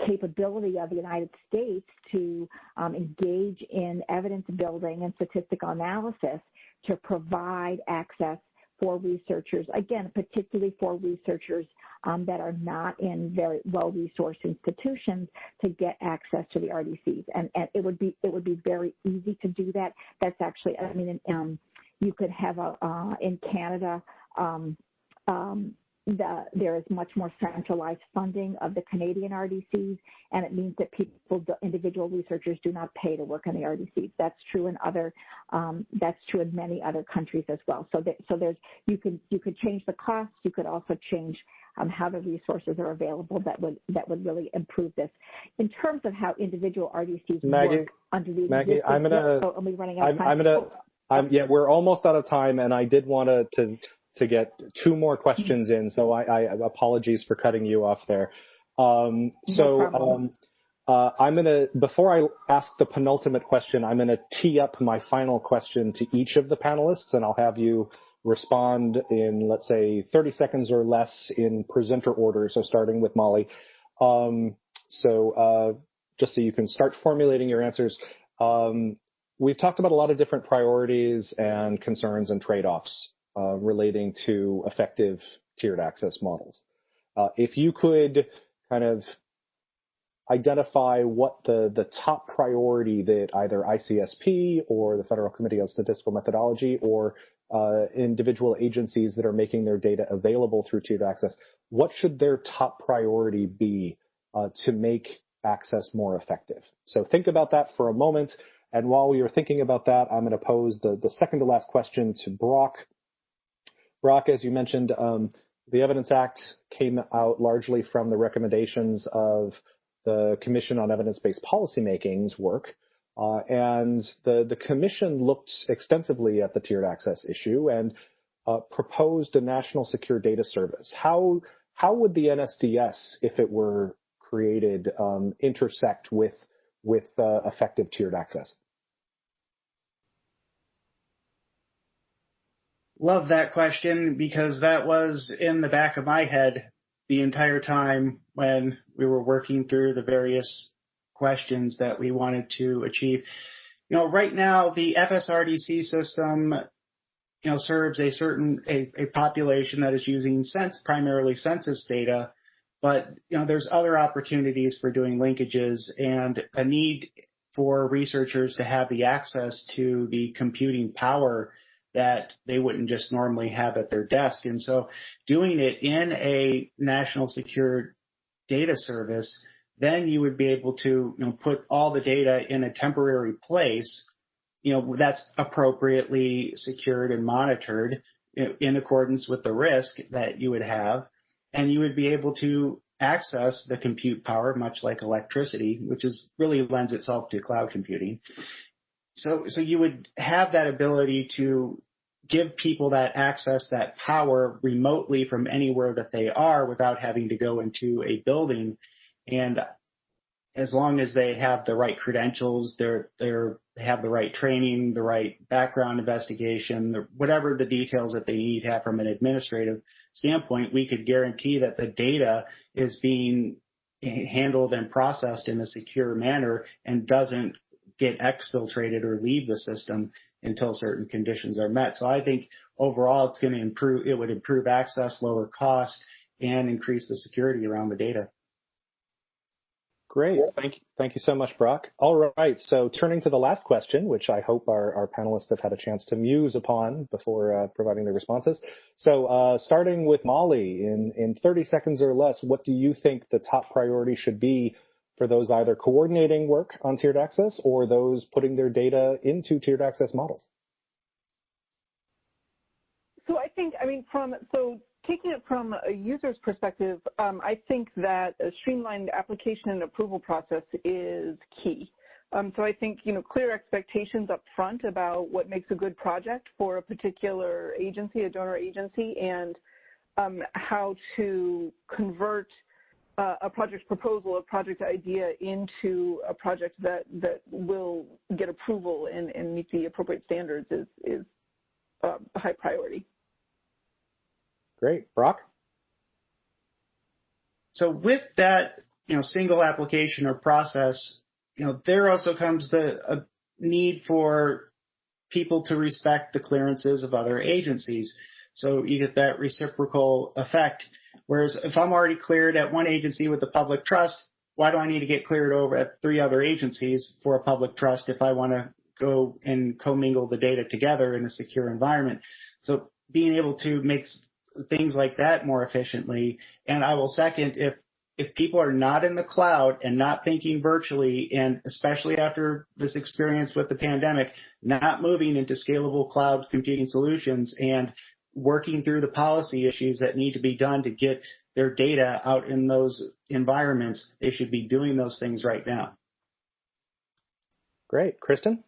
capability of the United States to engage in evidence building and statistical analysis to provide access for researchers, again, particularly for researchers that are not in very well-resourced institutions, to get access to the RDCs. And it would be very easy to do that. That's actually, I mean, you could have in Canada, there is much more centralized funding of the Canadian RDCs, and it means that individual researchers do not pay to work on the RDCs. That's true in that's true in many other countries as well. So you could change the costs. You could also change how the resources are available. That would really improve this. In terms of how individual RDCs work under the Maggie, I'm are we running out of time? Yeah, we're almost out of time, and I did want to get two more questions in, so I apologies for cutting you off there. I'm gonna, before I ask the penultimate question, I'm gonna tee up my final question to each of the panelists, and I'll have you respond in, let's say, 30 seconds or less in presenter order, so starting with Molly. Just so you can start formulating your answers. We've talked about a lot of different priorities and concerns and trade-offs relating to effective tiered access models. If you could kind of identify what the top priority that either ICSP or the Federal Committee on Statistical Methodology or individual agencies that are making their data available through tiered access, what should their top priority be to make access more effective? So think about that for a moment. And while we are thinking about that, I'm going to pose the second to last question to Brock. Brock, as you mentioned, the Evidence Act came out largely from the recommendations of the Commission on Evidence-Based Policymaking's work. And the Commission looked extensively at the tiered access issue and proposed a national secure data service. How would the NSDS, if it were created, intersect with effective tiered access? Love that question, because that was in the back of my head the entire time when we were working through the various questions that we wanted to achieve. Right now the FSRDC system, serves a population that is using primarily census data, but there's other opportunities for doing linkages and a need for researchers to have the access to the computing power that they wouldn't just normally have at their desk. And so doing it in a national secure data service, then you would be able to put all the data in a temporary place, that's appropriately secured and monitored in accordance with the risk that you would have. And you would be able to access the compute power, much like electricity, which really lends itself to cloud computing. So you would have that ability to give people that access, that power remotely from anywhere that they are without having to go into a building. And as long as they have the right credentials, they have the right training, the right background investigation, whatever the details that they need to have from an administrative standpoint, we could guarantee that the data is being handled and processed in a secure manner and doesn't get exfiltrated or leave the system until certain conditions are met. So I think overall it's going to improve, it would improve access, lower cost, and increase the security around the data. Great. Thank you so much, Brock. All right. So turning to the last question, which I hope our panelists have had a chance to muse upon before providing their responses. So starting with Molly, in 30 seconds or less, what do you think the top priority should be for those either coordinating work on tiered access or those putting their data into tiered access models? So I think, taking it from a user's perspective, I think that a streamlined application and approval process is key. So I think, clear expectations up front about what makes a good project for a particular agency, a donor agency, and how to convert a project proposal, a project idea into a project that will get approval and meet the appropriate standards is a high priority. Great. Brock? So with that, single application or process, there also comes the need for people to respect the clearances of other agencies. So you get that reciprocal effect. Whereas if I'm already cleared at one agency with the public trust, why do I need to get cleared over at 3 other agencies for a public trust if I want to go and commingle the data together in a secure environment? So being able to make things like that more efficiently. And I will second, if people are not in the cloud and not thinking virtually, and especially after this experience with the pandemic, not moving into scalable cloud computing solutions and working through the policy issues that need to be done to get their data out in those environments, they should be doing those things right now. Great. Kristen?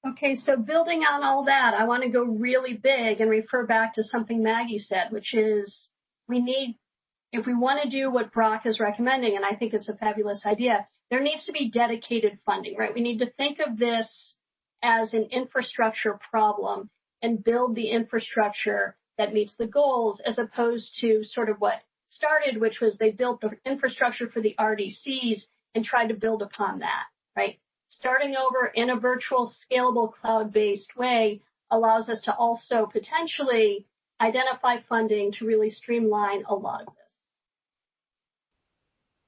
Okay, so building on all that, I want to go really big and refer back to something Maggie said, which is if we want to do what Brock is recommending, and I think it's a fabulous idea, there needs to be dedicated funding, right? We need to think of this as an infrastructure problem and build the infrastructure that meets the goals, as opposed to sort of what started, which was they built the infrastructure for the RDCs and tried to build upon that, right? Starting over in a virtual, scalable, cloud-based way allows us to also potentially identify funding to really streamline a lot of this.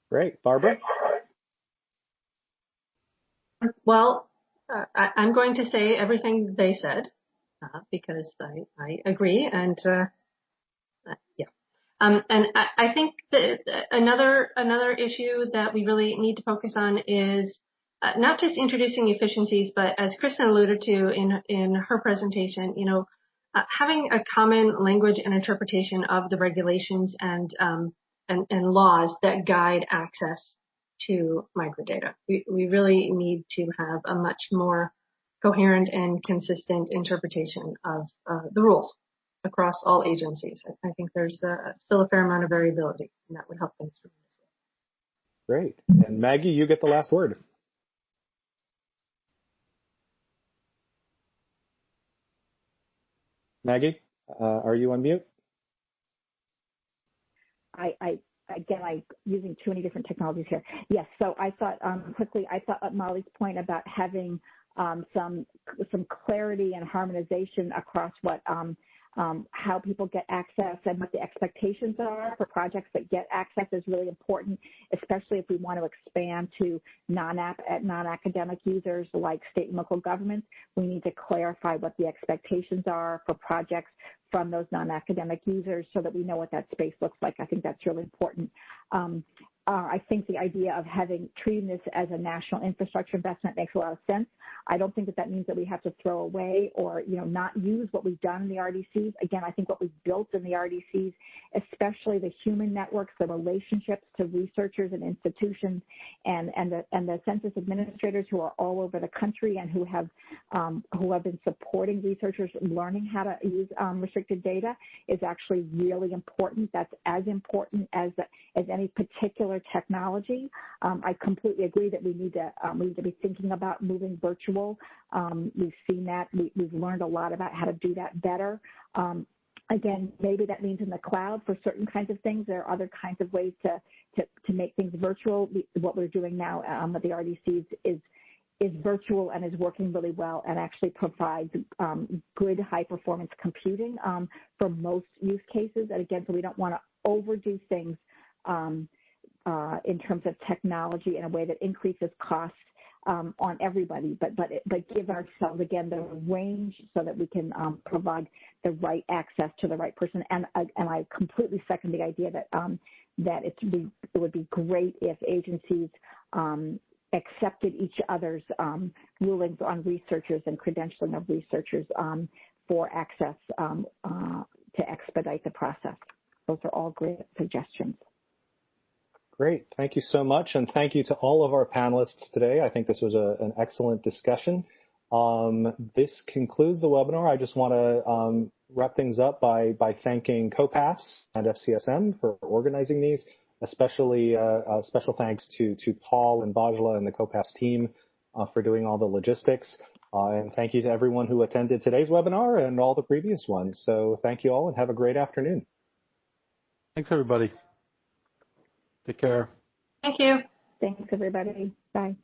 Great. Barbara? Well, I'm going to say everything they said because I agree. And yeah. And I think that another issue that we really need to focus on is not just introducing efficiencies, but as Kristen alluded to in her presentation, having a common language and interpretation of the regulations and and laws that guide access to microdata. We really need to have a much more coherent and consistent interpretation of the rules across all agencies. I think there's still a fair amount of variability, and that would help things tremendously. Great. And Maggie, you get the last word. Maggie, are you on mute? I'm using too many different technologies here. Yes, so I thought quickly, I thought Molly's point about having some clarity and harmonization across what how people get access and what the expectations are for projects that get access is really important, especially if we want to expand to non-academic users like state and local governments. We need to clarify what the expectations are for projects from those non-academic users so that we know what that space looks like. I think that's really important. I think the idea of treating this as a national infrastructure investment makes a lot of sense. I don't think that means that we have to throw away or not use what we've done in the RDCs. Again, I think what we've built in the RDCs, especially the human networks, the relationships to researchers and institutions, and the census administrators who are all over the country and who have been supporting researchers learning how to use restricted data is actually really important. That's as important as any particular technology. I completely agree that we need to be thinking about moving virtual. We've seen that. We've learned a lot about how to do that better. Again, maybe that means in the cloud for certain kinds of things. There are other kinds of ways to make things virtual. What we're doing now with the RDCs is virtual and is working really well and actually provides good high-performance computing for most use cases. And again, so we don't want to overdo things in terms of technology in a way that increases costs on everybody, but give ourselves, again, the range so that we can provide the right access to the right person. And I completely second the idea that it would be great if agencies accepted each other's rulings on researchers and credentialing of researchers for access to expedite the process. Those are all great suggestions. Great. Thank you so much. And thank you to all of our panelists today. I think this was an excellent discussion. This concludes the webinar. I just want to wrap things up by thanking COPAFS and FCSM for organizing these, especially special thanks to Paul and Bajla and the COPAFS team for doing all the logistics. And thank you to everyone who attended today's webinar and all the previous ones. So thank you all and have a great afternoon. Thanks, everybody. Take care. Thank you. Thanks, everybody. Bye.